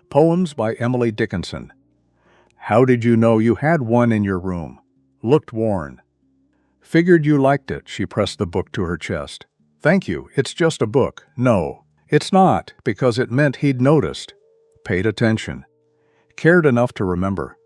A: Poems by Emily Dickinson. How did you know you had one in your room? Looked worn. Figured you liked it. She pressed the book to her chest. Thank you. It's just a book. No, it's not, because it meant he'd noticed. paid attention, cared enough to remember.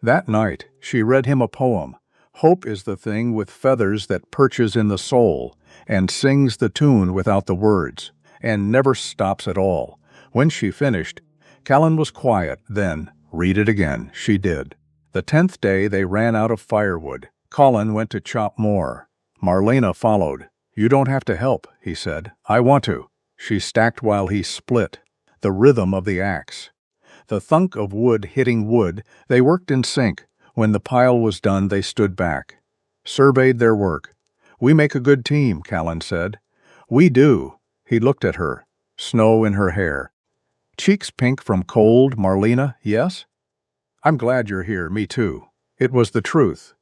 A: That night, she read him a poem. Hope is the thing with feathers that perches in the soul and sings the tune without the words and never stops at all. When she finished, Callan was quiet. Then, read it again. She did. The 10th day they ran out of firewood. Colin went to chop more. Marlena followed. You don't have to help, he said. I want to. She stacked while he split. The rhythm of the axe. The thunk of wood hitting wood, they worked in sync. When the pile was done, they stood back, surveyed their work. We make a good team, Callan said. We do. He looked at her, snow in her hair. Cheeks pink from cold, Marlena, yes? I'm glad you're here, me too. It was the truth.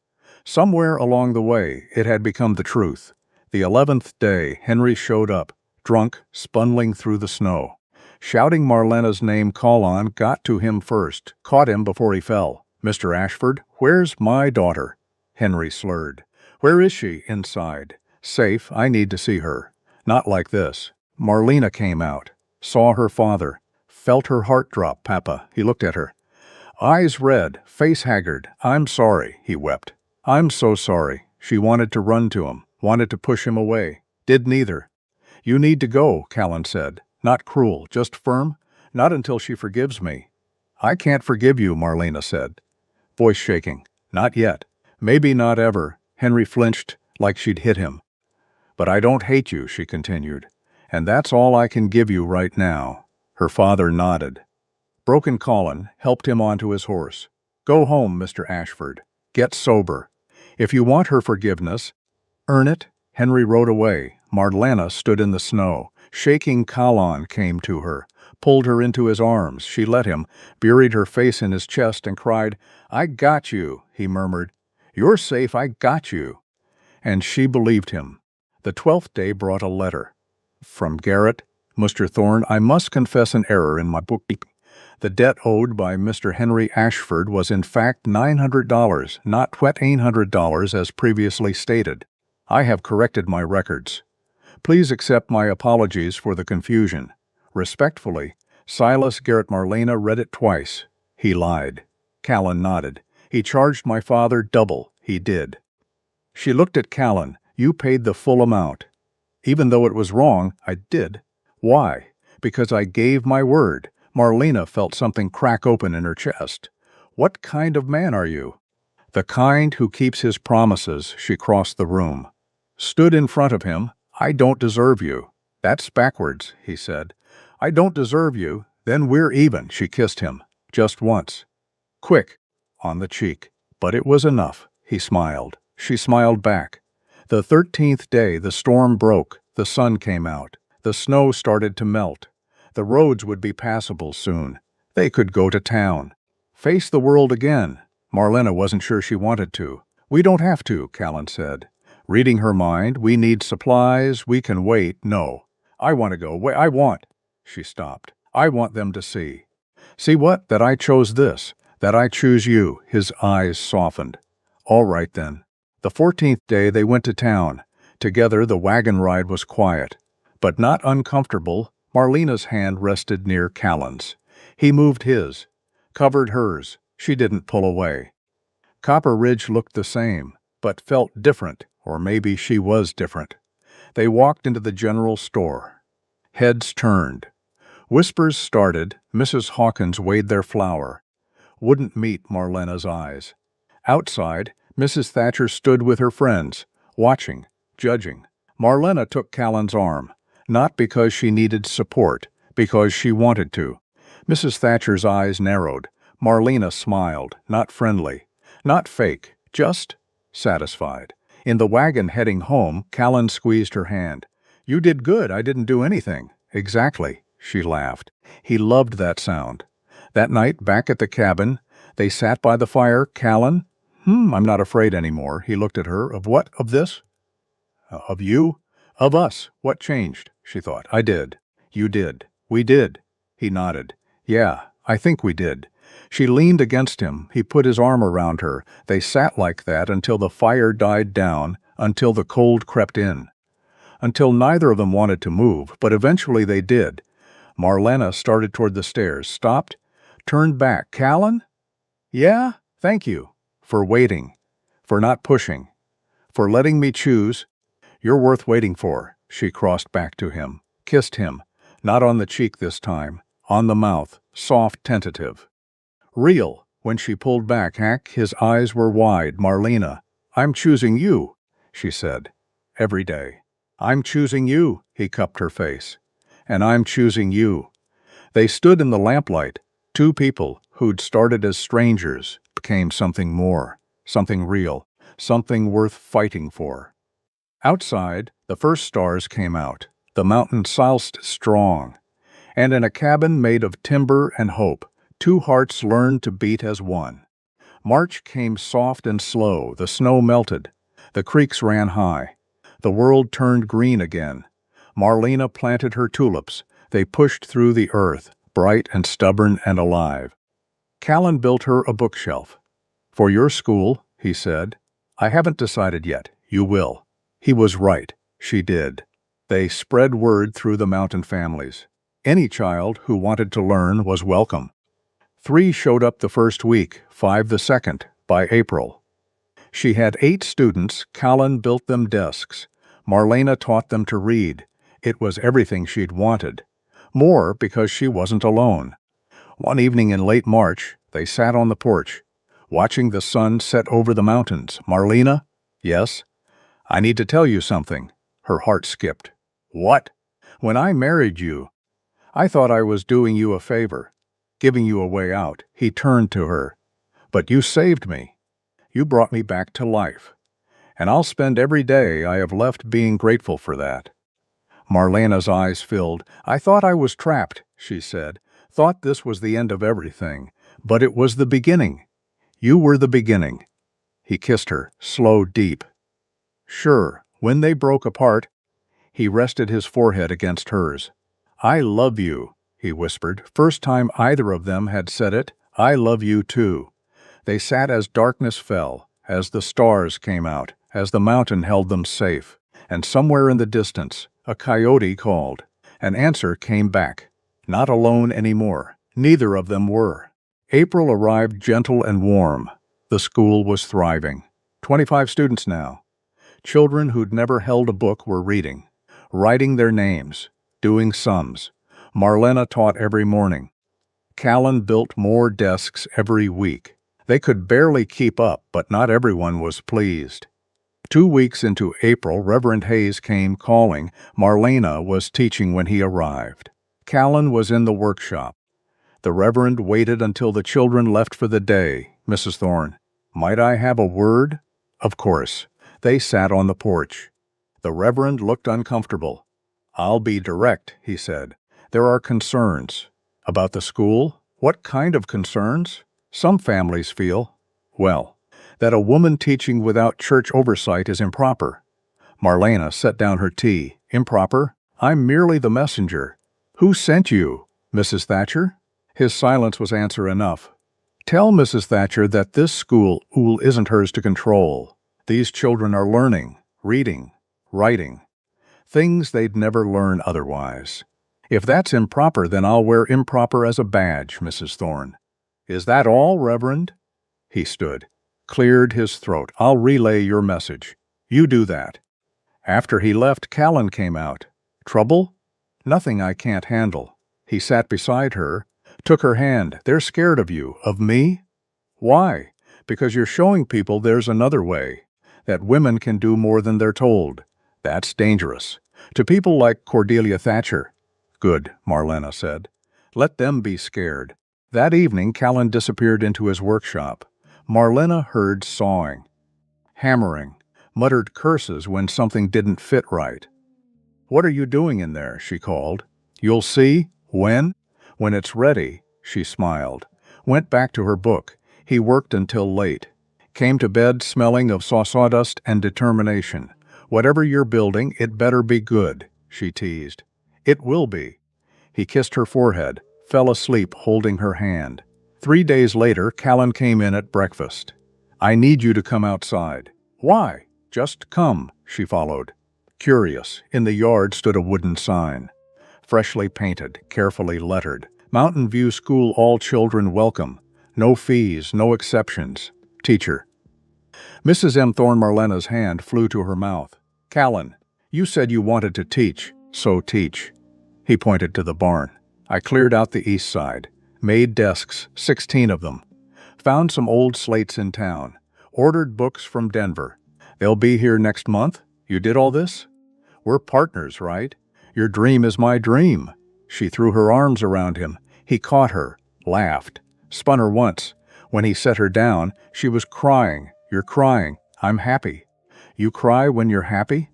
A: Somewhere along the way, it had become the truth. The 11th day, Henry showed up, drunk, spundling through the snow. Shouting Marlena's name, Colin got to him first, caught him before he fell. Mr. Ashford, where's my daughter? Henry slurred. Where is she? Inside. Safe, I need to see her. Not like this. Marlena came out, saw her father, felt her heart drop. Papa, he looked at her. Eyes red, face haggard. I'm sorry, he wept. I'm so sorry. She wanted to run to him, wanted to push him away. Did neither. You need to go, Callan said. Not cruel, just firm. Not until she forgives me. I can't forgive you, Marlena said, voice shaking. Not yet. Maybe not ever. Henry flinched like she'd hit him. But I don't hate you, she continued. And that's all I can give you right now. Her father nodded. Broken Colin helped him onto his horse. Go home, Mr. Ashford. Get sober. If you want her forgiveness, earn it. Henry rode away. Marlena stood in the snow. Shaking, Callan came to her, pulled her into his arms. She let him, buried her face in his chest and cried, I got you, he murmured. You're safe, I got you. And she believed him. The 12th day brought a letter. From Garrett, Mr. Thorne, I must confess an error in my bookkeeping. The debt owed by Mr. Henry Ashford was in fact $900, not $1,800 as previously stated. I have corrected my records. Please accept my apologies for the confusion. Respectfully, Silas Garrett. Marlena read it twice. He lied. Callan nodded. He charged my father double. He did. She looked at Callan. You paid the full amount. Even though it was wrong, I did. Why? Because I gave my word. Marlena felt something crack open in her chest. What kind of man are you? The kind who keeps his promises. She crossed the room. Stood in front of him. I don't deserve you. That's backwards, he said. I don't deserve you. Then we're even. She kissed him. Just once. Quick. On the cheek. But it was enough. He smiled. She smiled back. The 13th day the storm broke. The sun came out. The snow started to melt. The roads would be passable soon. They could go to town. Face the world again. Marlena wasn't sure she wanted to. We don't have to, Callan said. Reading her mind, we need supplies, we can wait. No. I want to go. Wait, I want. She stopped. I want them to see. See what? That I chose this. That I choose you. His eyes softened. All right then. The 14th day they went to town. Together the wagon ride was quiet, but not uncomfortable. Marlena's hand rested near Callan's. He moved his, covered hers. She didn't pull away. Copper Ridge looked the same, but felt different, or maybe she was different. They walked into the general store. Heads turned. Whispers started. Mrs. Hawkins weighed their flour. Wouldn't meet Marlena's eyes. Outside, Mrs. Thatcher stood with her friends, watching, judging. Marlena took Callan's arm, not because she needed support, because she wanted to. Mrs. Thatcher's eyes narrowed. Marlena smiled, not friendly, not fake, just satisfied. In the wagon heading home, Callan squeezed her hand. You did good. I didn't do anything. Exactly, she laughed. He loved that sound. That night, back at the cabin, they sat by the fire. Callan, I'm not afraid anymore. He looked at her. Of what? Of this? Of you? Of us. What changed? She thought. I did. You did. We did. He nodded. Yeah, I think we did. She leaned against him. He put his arm around her. They sat like that until the fire died down, until the cold crept in. Until neither of them wanted to move, but eventually they did. Marlena started toward the stairs, stopped, turned back. Callan? Yeah, thank you. For waiting. For not pushing. For letting me choose. You're worth waiting for. She crossed back to him, kissed him, not on the cheek this time, on the mouth, soft, tentative. Real. When she pulled back, his eyes were wide. Marlena, I'm choosing you, she said. Every day. I'm choosing you, he cupped her face. And I'm choosing you. They stood in the lamplight. Two people who'd started as strangers became something more, something real, something worth fighting for. Outside, the first stars came out. The mountain soused strong. And in a cabin made of timber and hope, two hearts learned to beat as one. March came soft and slow. The snow melted. The creeks ran high. The world turned green again. Marlena planted her tulips. They pushed through the earth, bright and stubborn and alive. Callan built her a bookshelf. For your school, he said. I haven't decided yet. You will. He was right. She did. They spread word through the mountain families. Any child who wanted to learn was welcome. 3 showed up the first week, 5 the second, by April. She had 8 students. Callan built them desks. Marlena taught them to read. It was everything she'd wanted. More because she wasn't alone. One evening in late March, they sat on the porch, watching the sun set over the mountains. Marlena? Yes? I need to tell you something. Her heart skipped. What? When I married you, I thought I was doing you a favor, giving you a way out. He turned to her. But you saved me. You brought me back to life. And I'll spend every day I have left being grateful for that. Marlena's eyes filled. I thought I was trapped, she said. Thought this was the end of everything. But it was the beginning. You were the beginning. He kissed her, slow, deep. Sure, when they broke apart, he rested his forehead against hers. I love you, he whispered. First time either of them had said it. I love you too. They sat as darkness fell, as the stars came out, as the mountain held them safe. And somewhere in the distance, a coyote called. An answer came back. Not alone anymore. Neither of them were. April arrived gentle and warm. The school was thriving. 25 students now. Children who'd never held a book were reading, writing their names, doing sums. Marlena taught every morning. Callan built more desks every week. They could barely keep up, but not everyone was pleased. 2 weeks into April, Reverend Hayes came calling. Marlena was teaching when he arrived. Callan was in the workshop. The Reverend waited until the children left for the day. Mrs. Thorne, might I have a word? Of course. They sat on the porch. The Reverend looked uncomfortable. I'll be direct, he said. There are concerns. About the school? What kind of concerns? Some families feel, well, that a woman teaching without church oversight is improper. Marlena set down her tea. Improper? I'm merely the messenger. Who sent you? Mrs. Thatcher? His silence was answer enough. Tell Mrs. Thatcher that this school isn't hers to control. These children are learning, reading, writing, things they'd never learn otherwise. If that's improper, then I'll wear improper as a badge, Mrs. Thorne. Is that all, Reverend? He stood, cleared his throat. I'll relay your message. You do that. After he left, Callan came out. Trouble? Nothing I can't handle. He sat beside her, took her hand. They're scared of you. Of me? Why? Because you're showing people there's another way, that women can do more than they're told. That's dangerous. To people like Cordelia Thatcher. Good, Marlena said. Let them be scared. That evening, Callan disappeared into his workshop. Marlena heard sawing, hammering, muttered curses when something didn't fit right. What are you doing in there? She called. You'll see. When? When it's ready, she smiled. Went back to her book. He worked until late. Came to bed smelling of sawdust and determination. Whatever you're building, it better be good, she teased. It will be. He kissed her forehead, fell asleep holding her hand. 3 days later, Callan came in at breakfast. I need you to come outside. Why? Just come, she followed. Curious, in the yard stood a wooden sign. Freshly painted, carefully lettered. Mountain View School, all children welcome. No fees, no exceptions. Teacher. Mrs. M. Thorne Marlena's hand flew to her mouth. Callan, you said you wanted to teach, so teach. He pointed to the barn. I cleared out the east side, made desks, 16 of them. Found some old slates in town. Ordered books from Denver. They'll be here next month? You did all this? We're partners, right? Your dream is my dream. She threw her arms around him. He caught her, laughed, spun her once. When he set her down, she was crying. You're crying. I'm happy. You cry when you're happy?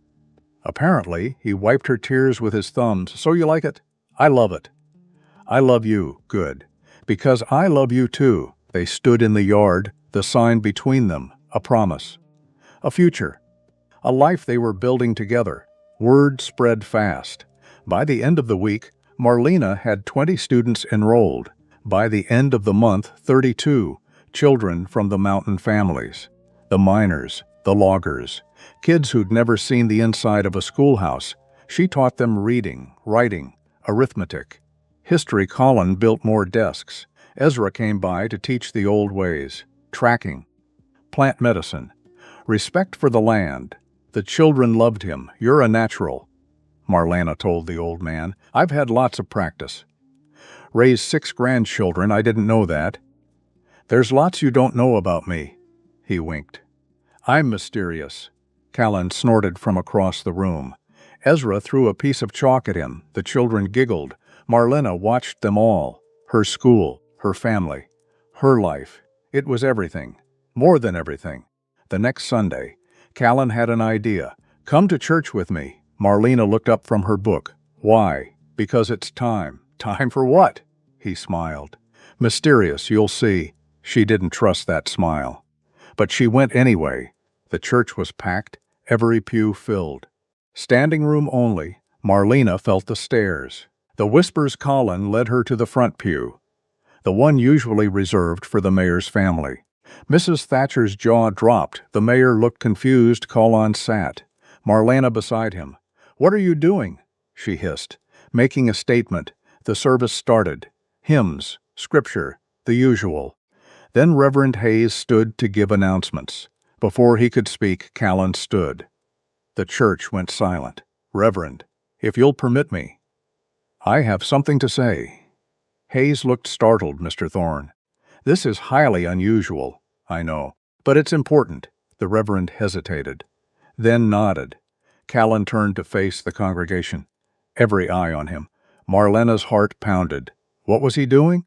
A: Apparently, he wiped her tears with his thumbs. So you like it? I love it. I love you. Good. Because I love you too. They stood in the yard, the sign between them, a promise. A future. A life they were building together. Word spread fast. By the end of the week, Marlena had 20 students enrolled. By the end of the month, 32, children from the mountain families. The miners, the loggers, kids who'd never seen the inside of a schoolhouse. She taught them reading, writing, arithmetic. History Colin built more desks. Ezra came by to teach the old ways. Tracking. Plant medicine. Respect for the land. The children loved him. You're a natural. Marlena told the old man. I've had lots of practice. Raised 6 grandchildren, I didn't know that. There's lots you don't know about me. He winked. I'm mysterious. Callan snorted from across the room. Ezra threw a piece of chalk at him. The children giggled. Marlena watched them all. Her school, her family, her life. It was everything. More than everything. The next Sunday, Callan had an idea. Come to church with me. Marlena looked up from her book. Why? Because it's time. Time for what? He smiled. Mysterious, you'll see. She didn't trust that smile. But she went anyway. The church was packed, every pew filled. Standing room only, Marlena felt the stairs. The whispers Colin led her to the front pew, the one usually reserved for the mayor's family. Mrs. Thatcher's jaw dropped. The mayor looked confused. Colin sat. Marlena beside him. What are you doing? She hissed, making a statement. The service started. Hymns, scripture, the usual. Then Reverend Hayes stood to give announcements. Before he could speak, Callan stood. The church went silent. Reverend, if you'll permit me, I have something to say. Hayes looked startled, Mr. Thorne. This is highly unusual, I know, but it's important. The Reverend hesitated, then nodded. Callan turned to face the congregation, every eye on him. Marlena's heart pounded. What was he doing?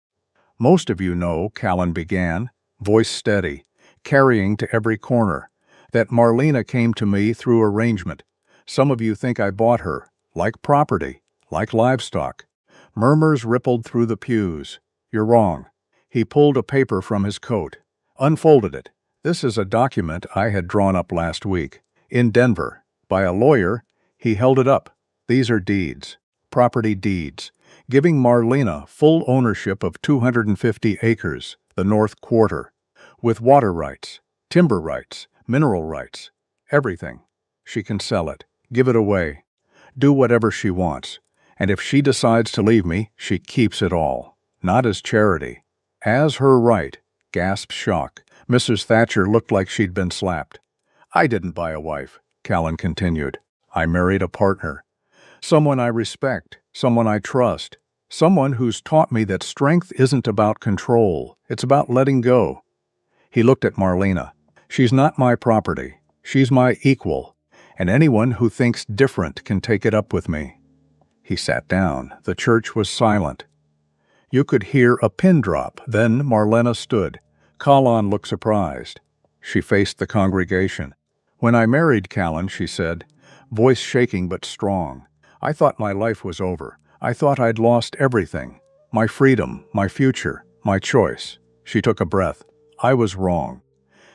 A: Most of you know, Callan began, voice steady, carrying to every corner, that Marlena came to me through arrangement. Some of you think I bought her, like property, like livestock. Murmurs rippled through the pews. You're wrong. He pulled a paper from his coat, unfolded it. This is a document I had drawn up last week, in Denver, by a lawyer. He held it up. These are deeds, property deeds, giving Marlena full ownership of 250 acres, the North Quarter, with water rights, timber rights, mineral rights, everything. She can sell it, give it away, do whatever she wants. And if she decides to leave me, she keeps it all. Not as charity. As her right. Gasped shock. Mrs. Thatcher looked like she'd been slapped. I didn't buy a wife, Callan continued. I married a partner. Someone I respect, someone I trust, someone who's taught me that strength isn't about control, it's about letting go. He looked at Marlena. She's not my property. She's my equal, and anyone who thinks different can take it up with me. He sat down. The church was silent. You could hear a pin drop. Then Marlena stood. Callan looked surprised. She faced the congregation. When I married Callan, she said, voice shaking but strong, I thought my life was over. I thought I'd lost everything. My freedom, my future, my choice. She took a breath. I was wrong.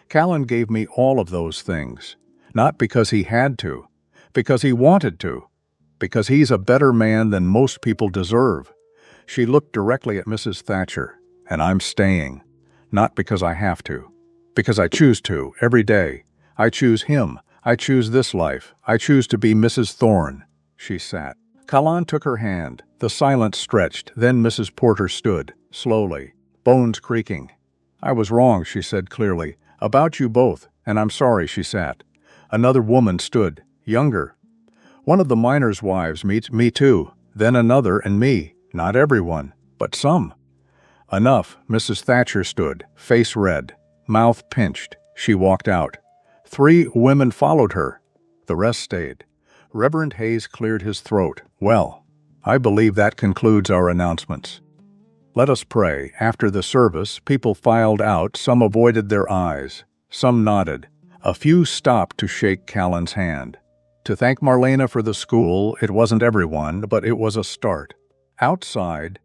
A: Callan gave me all of those things. Not because he had to. Because he wanted to. Because he's a better man than most people deserve. She looked directly at Mrs. Thatcher. And I'm staying. Not because I have to. Because I choose to, every day. I choose him. I choose this life. I choose to be Mrs. Thorne. She sat. Callan took her hand. The silence stretched, then Mrs. Porter stood, slowly, bones creaking. "I was wrong," she said clearly, "about you both, and I'm sorry." She sat. Another woman stood, younger. "One of the miners' wives meets me too, then another and me. Not everyone, but some." "Enough." Mrs. Thatcher stood, face red, mouth pinched. She walked out. 3 women followed her. The rest stayed. Reverend Hayes cleared his throat. "Well, I believe that concludes our announcements. Let us pray." After the service, people filed out. Some avoided their eyes. Some nodded. A few stopped to shake Callan's hand. To thank Marlena for the school. It wasn't everyone, but it was a start. Outside,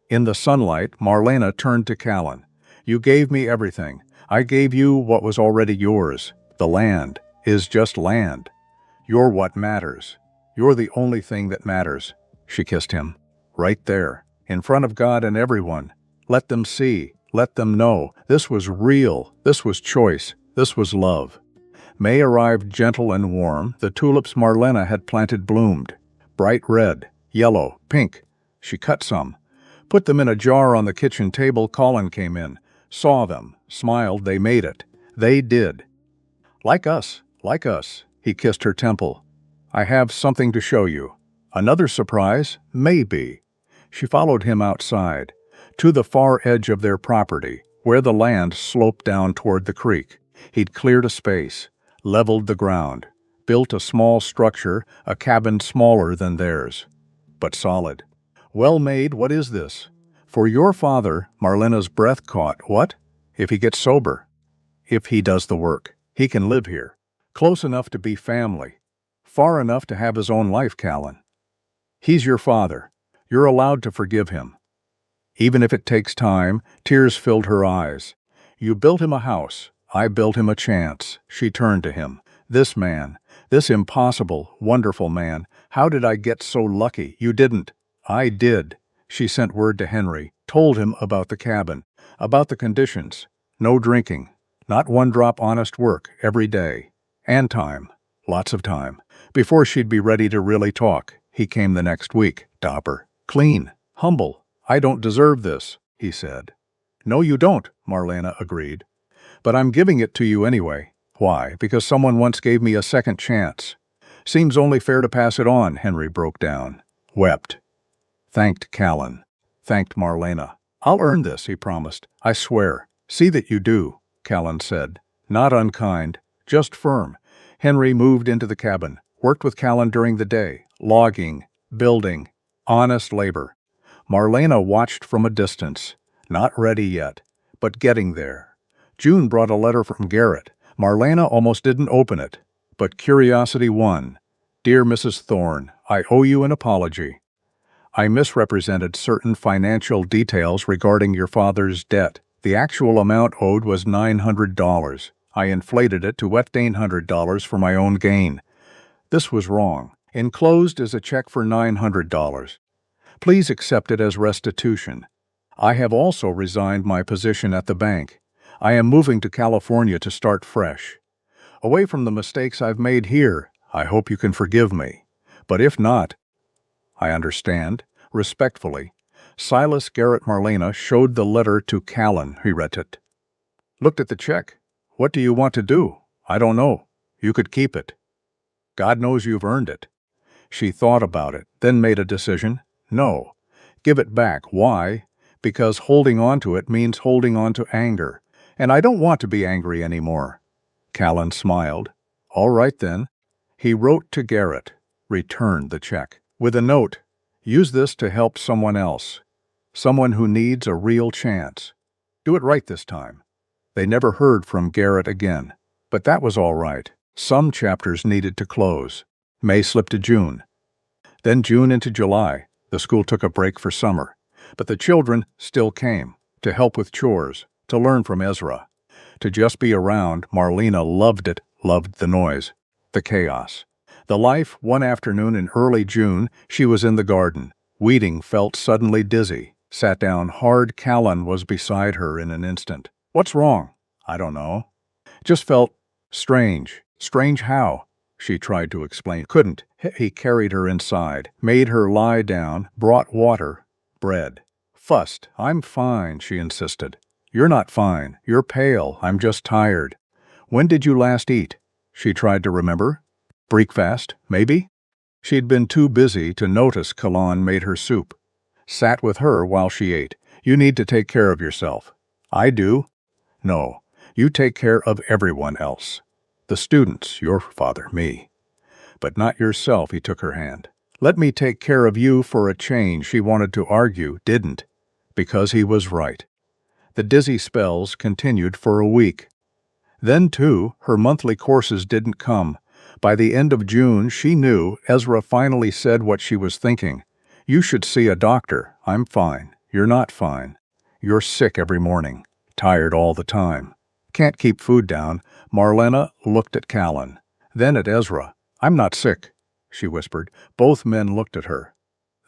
A: in the sunlight, Marlena turned to Callan. "You gave me everything. I gave you what was already yours. The land is just land. You're what matters. You're the only thing that matters." She kissed him. "Right there, in front of God and everyone. Let them see, let them know. This was real, this was choice, this was love." May arrived gentle and warm. The tulips Marlena had planted bloomed. Bright red, yellow, pink. She cut some. Put them in a jar on the kitchen table. Colin came in, saw them, smiled. They made it. They did. Like us, like us." He kissed her temple. "I have something to show you. Another surprise, maybe." She followed him outside, to the far edge of their property, where the land sloped down toward the creek. He'd cleared a space, leveled the ground, built a small structure, a cabin smaller than theirs, but solid. "Well made. What is this?" "For your father." Marlena's breath caught. "What?" "If he gets sober. If he does the work. He can live here. Close enough to be family. Far enough to have his own life, Callan. He's your father. You're allowed to forgive him. Even if it takes time." Tears filled her eyes. "You built him a house. I built him a chance." She turned to him. "This man, this impossible, wonderful man. How did I get so lucky?" "You didn't." "I did." She sent word to Henry, told him about the cabin, about the conditions. No drinking. Not one drop. Honest work every day. And time. Lots of time. Before she'd be ready to really talk. He came the next week. Dapper. Clean. Humble. "I don't deserve this," he said. "No, you don't," Marlena agreed. "But I'm giving it to you anyway." "Why?" "Because someone once gave me a second chance. Seems only fair to pass it on." Henry broke down. Wept. Thanked Callan. Thanked Marlena. "I'll earn this," he promised. "I swear." "See that you do," Callan said. Not unkind, just firm. Henry moved into the cabin, worked with Callan during the day, logging, building, honest labor. Marlena watched from a distance, not ready yet, but getting there. June brought a letter from Garrett. Marlena almost didn't open it, but curiosity won. "Dear Mrs. Thorne, I owe you an apology. I misrepresented certain financial details regarding your father's debt. The actual amount owed was $900. I inflated it to $1,800 for my own gain. This was wrong. Enclosed is a check for $900. Please accept it as restitution. I have also resigned my position at the bank. I am moving to California to start fresh. Away from the mistakes I've made here, I hope you can forgive me. But if not, I understand. Respectfully, Silas Garrett." Marlena showed the letter to Callan. He read it. Looked at the check. "What do you want to do?" "I don't know. You could keep it. God knows you've earned it." She thought about it, then made a decision. "No. Give it back." "Why?" "Because holding on to it means holding on to anger. And I don't want to be angry anymore." Callan smiled. "All right then." He wrote to Garrett, returned the check, with a note. "Use this to help someone else. Someone who needs a real chance. Do it right this time." They never heard from Garrett again. But that was all right. Some chapters needed to close. May slipped to June. Then June into July. The school took a break for summer. But the children still came, to help with chores, to learn from Ezra, to just be around. Marlena loved it, loved the noise, the chaos. The life. One afternoon in early June, she was in the garden. Weeding, felt suddenly dizzy. Sat down hard. Callan was beside her in an instant. "What's wrong?" "I don't know. Just felt strange." "Strange how?" she tried to explain. Couldn't. He carried her inside, made her lie down, brought water, bread. Fussed. I'm fine, she insisted. You're not fine. You're pale. I'm just tired. When did you last eat? She tried to remember. Breakfast, maybe? She'd been too busy to notice Kalan made her soup. Sat with her while she ate. You need to take care of yourself. I do. No, you take care of everyone else. The students, your father, me. But not yourself, he took her hand. Let me take care of you for a change, she wanted to argue, didn't. Because he was right. The dizzy spells continued for a week. Then, too, her monthly courses didn't come. By the end of June, she knew Ezra finally said what she was thinking. You should see a doctor. I'm fine. You're not fine. You're sick every morning. Tired all the time. Can't keep food down. Marlena looked at Callan. Then at Ezra. I'm not sick, she whispered. Both men looked at her.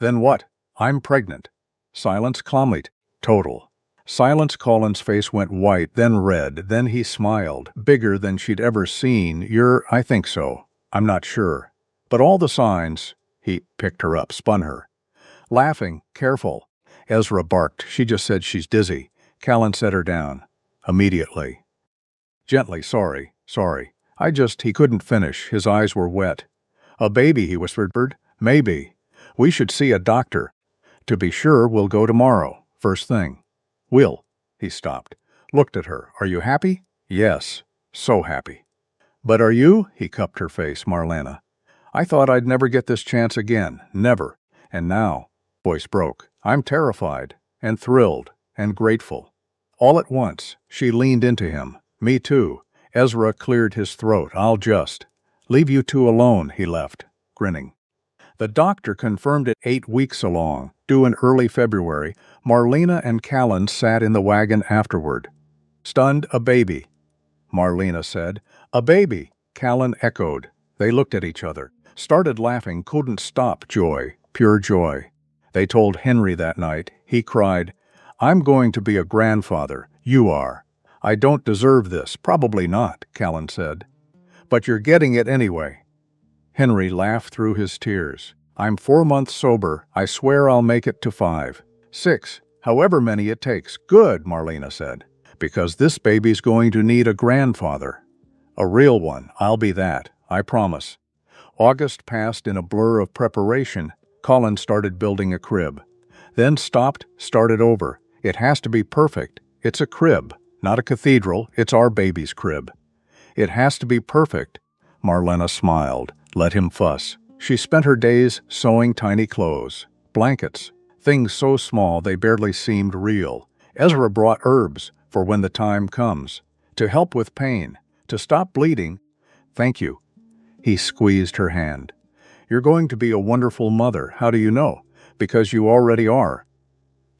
A: Then what? I'm pregnant. Silence calmly. Total. Silence. Colin's face went white, then red, then he smiled, bigger than she'd ever seen. I think so. I'm not sure. But all the signs. He picked her up, spun her. Laughing, careful. Ezra barked. She just said she's dizzy. Callan set her down. Immediately. Gently, sorry. He couldn't finish. His eyes were wet. A baby, he whispered. Maybe. We should see a doctor. To be sure, we'll go tomorrow. First thing. Will. He stopped. Looked at her. Are you happy? Yes. So happy. But are you? He cupped her face. Marlena. I thought I'd never get this chance again. Never. And now. Voice broke. I'm terrified. And thrilled. And grateful. All at once, she leaned into him. Me too. Ezra cleared his throat. I'll just. Leave you two alone, he left, grinning. The doctor confirmed it 8 weeks along, due in early February. Marlena and Callan sat in the wagon afterward. Stunned. A baby, Marlena said. A baby, Callan echoed. They looked at each other, started laughing, couldn't stop. Joy, pure joy. They told Henry that night. He cried, I'm going to be a grandfather. You are. I don't deserve this. Probably not, Callan said. But you're getting it anyway. Henry laughed through his tears. I'm 4 months sober. I swear I'll make it to 5, 6, however many it takes. Good, Marlena said. Because this baby's going to need a grandfather. A real one. I'll be that. I promise. August passed in a blur of preparation. Colin started building a crib. Then stopped, started over. It has to be perfect. It's a crib, not a cathedral. It's our baby's crib. It has to be perfect. Marlena smiled. Let him fuss. She spent her days sewing tiny clothes, blankets, things so small they barely seemed real. Ezra brought herbs for when the time comes, to help with pain, to stop bleeding. Thank you. He squeezed her hand. You're going to be a wonderful mother. How do you know? Because you already are.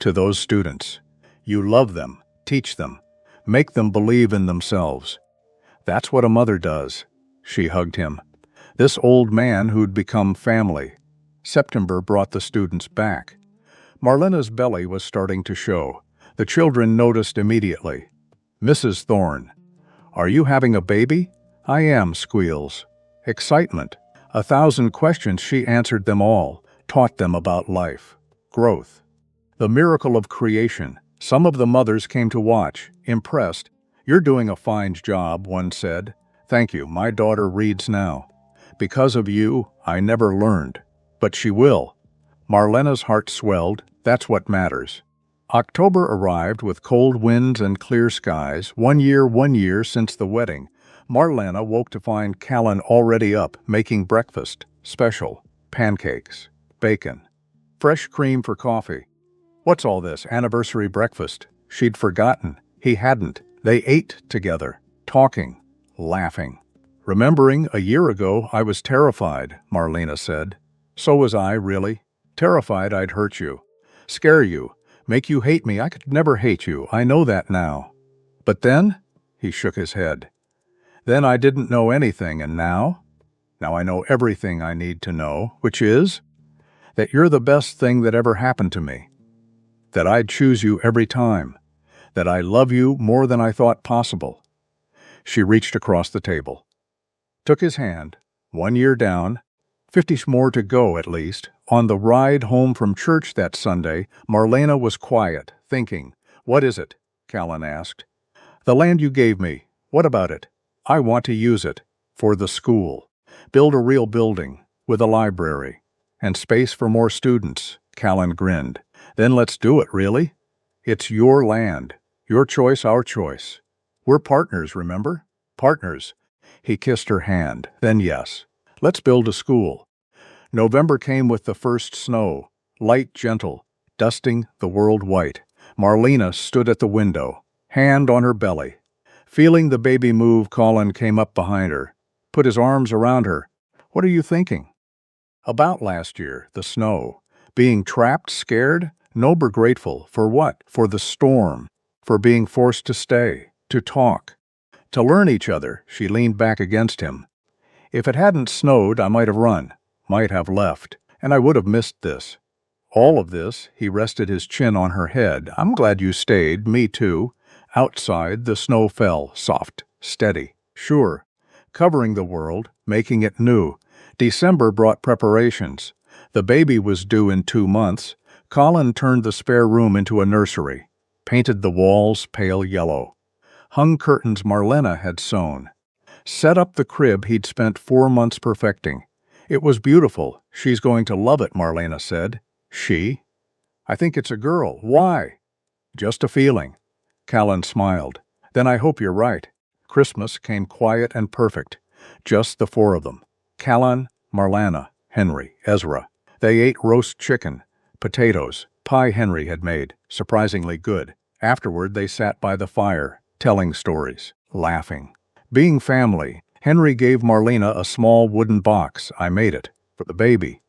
A: To those students. You love them, teach them, make them believe in themselves. That's what a mother does. She hugged him. This old man who'd become family. September brought the students back. Marlena's belly was starting to show. The children noticed immediately. Mrs. Thorne. Are you having a baby? I am, squeals. Excitement. 1,000 questions. She answered them all, taught them about life, growth, the miracle of creation. Some of the mothers came to watch, impressed. You're doing a fine job, one said. Thank you. My daughter reads now. Because of you, I never learned. But she will. Marlena's heart swelled. That's what matters. October arrived with cold winds and clear skies. 1 year since the wedding. Marlena woke to find Callan already up, making breakfast. Special. Pancakes. Bacon. Fresh cream for coffee. What's all this? Anniversary breakfast. She'd forgotten. He hadn't. They ate together, talking, laughing. Remembering a year ago, I was terrified, Marlena said. So was I, really. Terrified I'd hurt you. Scare you. Make you hate me. I could never hate you. I know that now. But then? He shook his head. Then I didn't know anything, and now? Now I know everything I need to know, which is that you're the best thing that ever happened to me. That I'd choose you every time. That I love you more than I thought possible. She reached across the table, took his hand, 1 year down, 50 more to go at least. On the ride home from church that Sunday, Marlena was quiet, thinking. "What is it?" Callan asked. "The land you gave me. What about it?" "I want to use it. For the school. Build a real building, with a library. And space for more students." Callan grinned. "Then let's do it, really? It's your land. Your choice, our choice. We're partners, remember? Partners." He kissed her hand. "Then yes. Let's build a school." November came with the first snow, light, gentle, dusting the world white. Marlena stood at the window, hand on her belly. Feeling the baby move, Colin came up behind her, put his arms around her. "What are you thinking?" "About last year, the snow. Being trapped, scared, but grateful. For what? For the storm. For being forced to stay, to talk, to learn each other." She leaned back against him. "If it hadn't snowed, I might have run, might have left, and I would have missed this. All of this." He rested his chin on her head. "I'm glad you stayed, me too." Outside, the snow fell, soft, steady, sure, covering the world, making it new. December brought preparations. The baby was due in 2 months. Colin turned the spare room into a nursery, painted the walls pale yellow, hung curtains Marlena had sewn, set up the crib he'd spent 4 months perfecting. It was beautiful. "She's going to love it," Marlena said. "She? I think it's a girl." "Why?" "Just a feeling." Callan smiled. "Then I hope you're right." Christmas came quiet and perfect. Just the 4 of them. Callan, Marlena, Henry, Ezra. They ate roast chicken, potatoes, pie Henry had made, surprisingly good. Afterward, they sat by the fire, telling stories, laughing. Being family, Henry gave Marlena a small wooden box. "I made it. For the baby.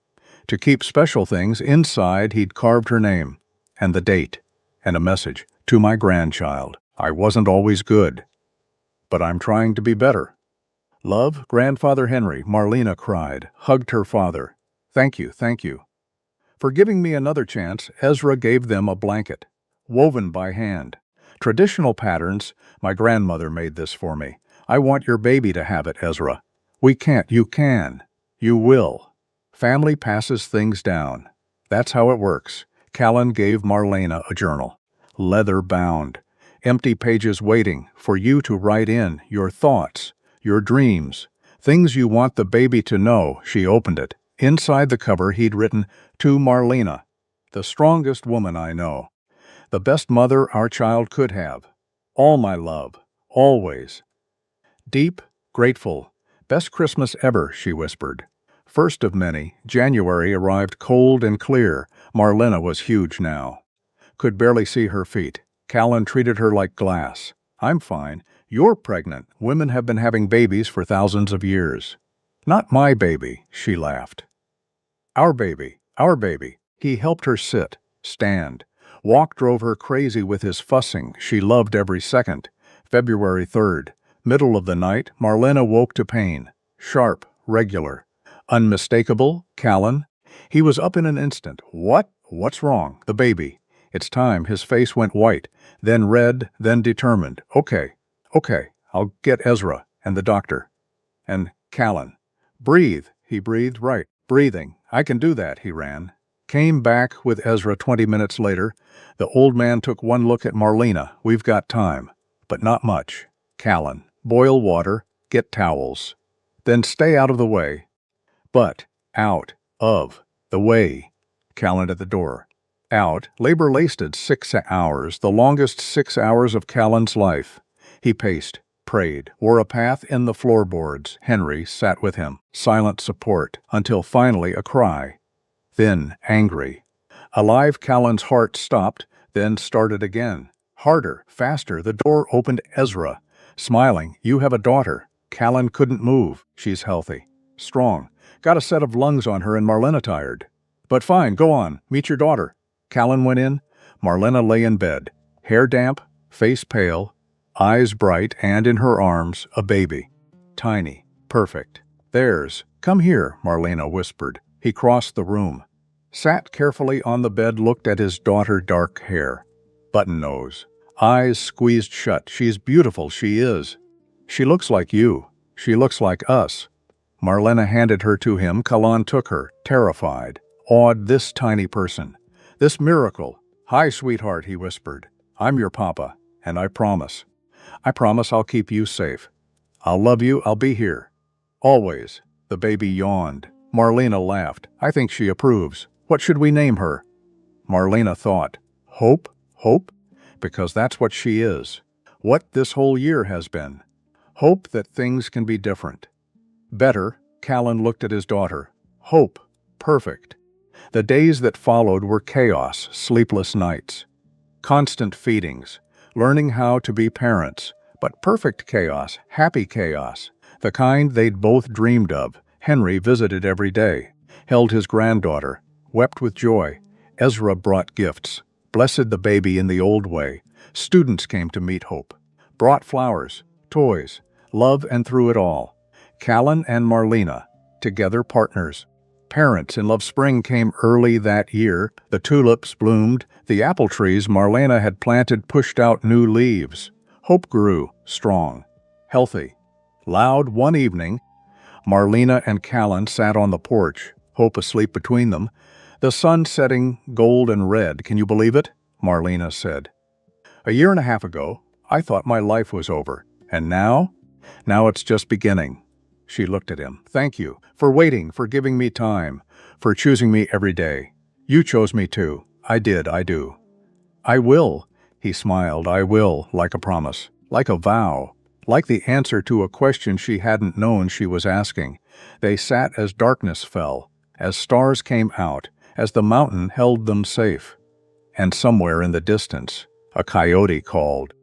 A: To keep special things. Inside, he'd carved her name, and the date, and a message. To my grandchild. I wasn't always good, but I'm trying to be better. Love, Grandfather Henry." Marlena cried, hugged her father. Thank you. For giving me another chance." Ezra gave them a blanket, woven by hand. "Traditional patterns. My grandmother made this for me. I want your baby to have it, Ezra." "We can't." "You can. You will. Family passes things down. That's how it works." Callan gave Marlena a journal, leather-bound, empty pages waiting for you to write in your thoughts, your dreams, things you want the baby to know. She opened it. Inside the cover he'd written, "To Marlena, the strongest woman I know, the best mother our child could have. All my love, always. Deep, grateful. Best Christmas ever," she whispered. First of many, January arrived cold and clear. Marlena was huge now. Could barely see her feet. Callan treated her like glass. "I'm fine. You're pregnant. Women have been having babies for thousands of years." "Not my baby," she laughed. Our baby. He helped her sit, stand. Walk drove her crazy with his fussing. She loved every second. February 3rd. Middle of the night, Marlena woke to pain. Sharp, regular, unmistakable. Callan. He was up in an instant. "What? What's wrong?" "The baby. It's time." His face went white, then red, then determined. Okay, I'll get Ezra and the doctor." And Callan. "Breathe." He breathed. "Right. Breathing. I can do that." He ran. Came back with Ezra 20 minutes later. The old man took one look at Marlena. "We've got time, but not much." Callan. "Boil water. Get towels. Then stay out of the way." "But out of the way." Callan at the door. Out. Labor lasted 6 hours, the longest 6 hours of Callan's life. He paced, prayed, wore a path in the floorboards. Henry sat with him, silent support, until finally a cry. Then angry. Alive, Callan's heart stopped, then started again. Harder, faster. The door opened. Ezra, smiling. "You have a daughter." Callan couldn't move. "She's healthy. Strong. Got a set of lungs on her and Marlena tired." "But fine, go on. Meet your daughter." Callan went in. Marlena lay in bed, hair damp, face pale, eyes bright, and in her arms, a baby. Tiny, perfect. "There's. Come here," Marlena whispered. He crossed the room, sat carefully on the bed, looked at his daughter, dark hair, button nose, eyes squeezed shut. "She's beautiful, she is. She looks like you. She looks like us." Marlena handed her to him. Callan took her, terrified, awed. This tiny person. This miracle. "Hi, sweetheart," he whispered. "I'm your papa, and I promise I'll keep you safe. I'll love you, I'll be here. Always." The baby yawned. Marlena laughed. "I think she approves. What should we name her?" Marlena thought. Hope? Hope? Because that's what she is. What this whole year has been. Hope that things can be different. Better. Callan looked at his daughter. Hope. Perfect. The days that followed were chaos, sleepless nights. Constant feedings. Learning how to be parents. But perfect chaos, happy chaos. The kind they'd both dreamed of. Henry visited every day. Held his granddaughter. Wept with joy. Ezra brought gifts. Blessed the baby in the old way. Students came to meet Hope. Brought flowers, toys, love, and through it all, Callan and Marlena, together partners. Parents in love. Spring came early that year. The tulips bloomed. The apple trees Marlena had planted pushed out new leaves. Hope grew, strong, healthy, loud. One evening, Marlena and Callan sat on the porch, Hope asleep between them. The sun setting gold and red. "Can you believe it?" Marlena said. "A year and a half ago, I thought my life was over. And now? Now it's just beginning." She looked at him. "Thank you for waiting, for giving me time, for choosing me every day. You chose me too. I did, I do." "I will," he smiled. "I will," like a promise, like a vow, like the answer to a question she hadn't known she was asking. They sat as darkness fell, as stars came out, as the mountain held them safe. And somewhere in the distance, a coyote called.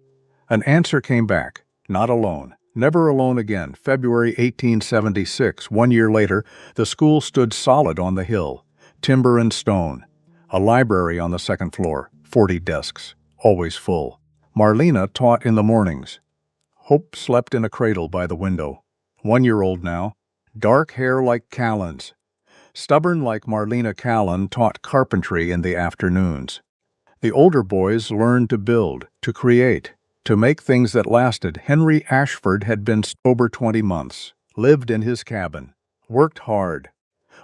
A: An answer came back. Not alone. Never alone again. February 1876. 1 year later, the school stood solid on the hill. Timber and stone. A library on the second floor. 40 desks. Always full. Marlena taught in the mornings. Hope slept in a cradle by the window. 1-year-old now. Dark hair like Callan's. Stubborn like Marlena. Callan taught carpentry in the afternoons. The older boys learned to build, to create, to make things that lasted. Henry Ashford had been sober 20 months, lived in his cabin, worked hard,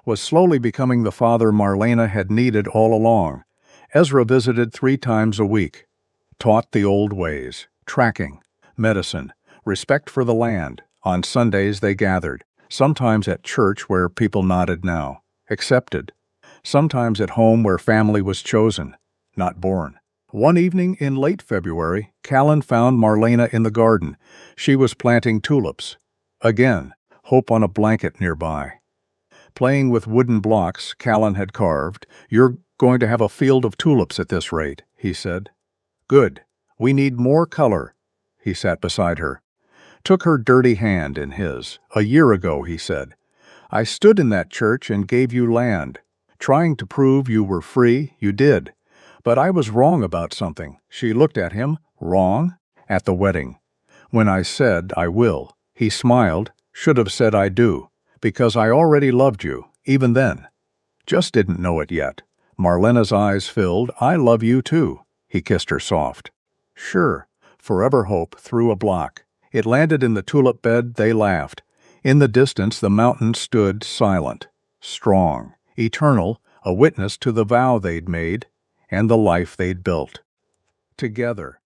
A: was slowly becoming the father Marlena had needed all along. Ezra visited 3 times a week, taught the old ways, tracking, medicine, respect for the land. On Sundays they gathered, sometimes at church where people nodded now, accepted, sometimes at home where family was chosen, not born. One evening in late February, Callan found Marlena in the garden. She was planting tulips. Again, Hope on a blanket nearby. Playing with wooden blocks Callan had carved. "You're going to have a field of tulips at this rate," he said. "Good. We need more color." He sat beside her. Took her dirty hand in his. "A year ago," he said, "I stood in that church and gave you land. Trying to prove you were free, you did. But I was wrong about something." She looked at him. "Wrong?" "At the wedding. When I said I will." He smiled. "Should have said I do. Because I already loved you, even then. Just didn't know it yet." Marlena's eyes filled. "I love you too." He kissed her soft. "Sure." Forever Hope threw a block. It landed in the tulip bed. They laughed. In the distance the mountain stood silent, strong, eternal, a witness to the vow they'd made and the life they'd built. Together.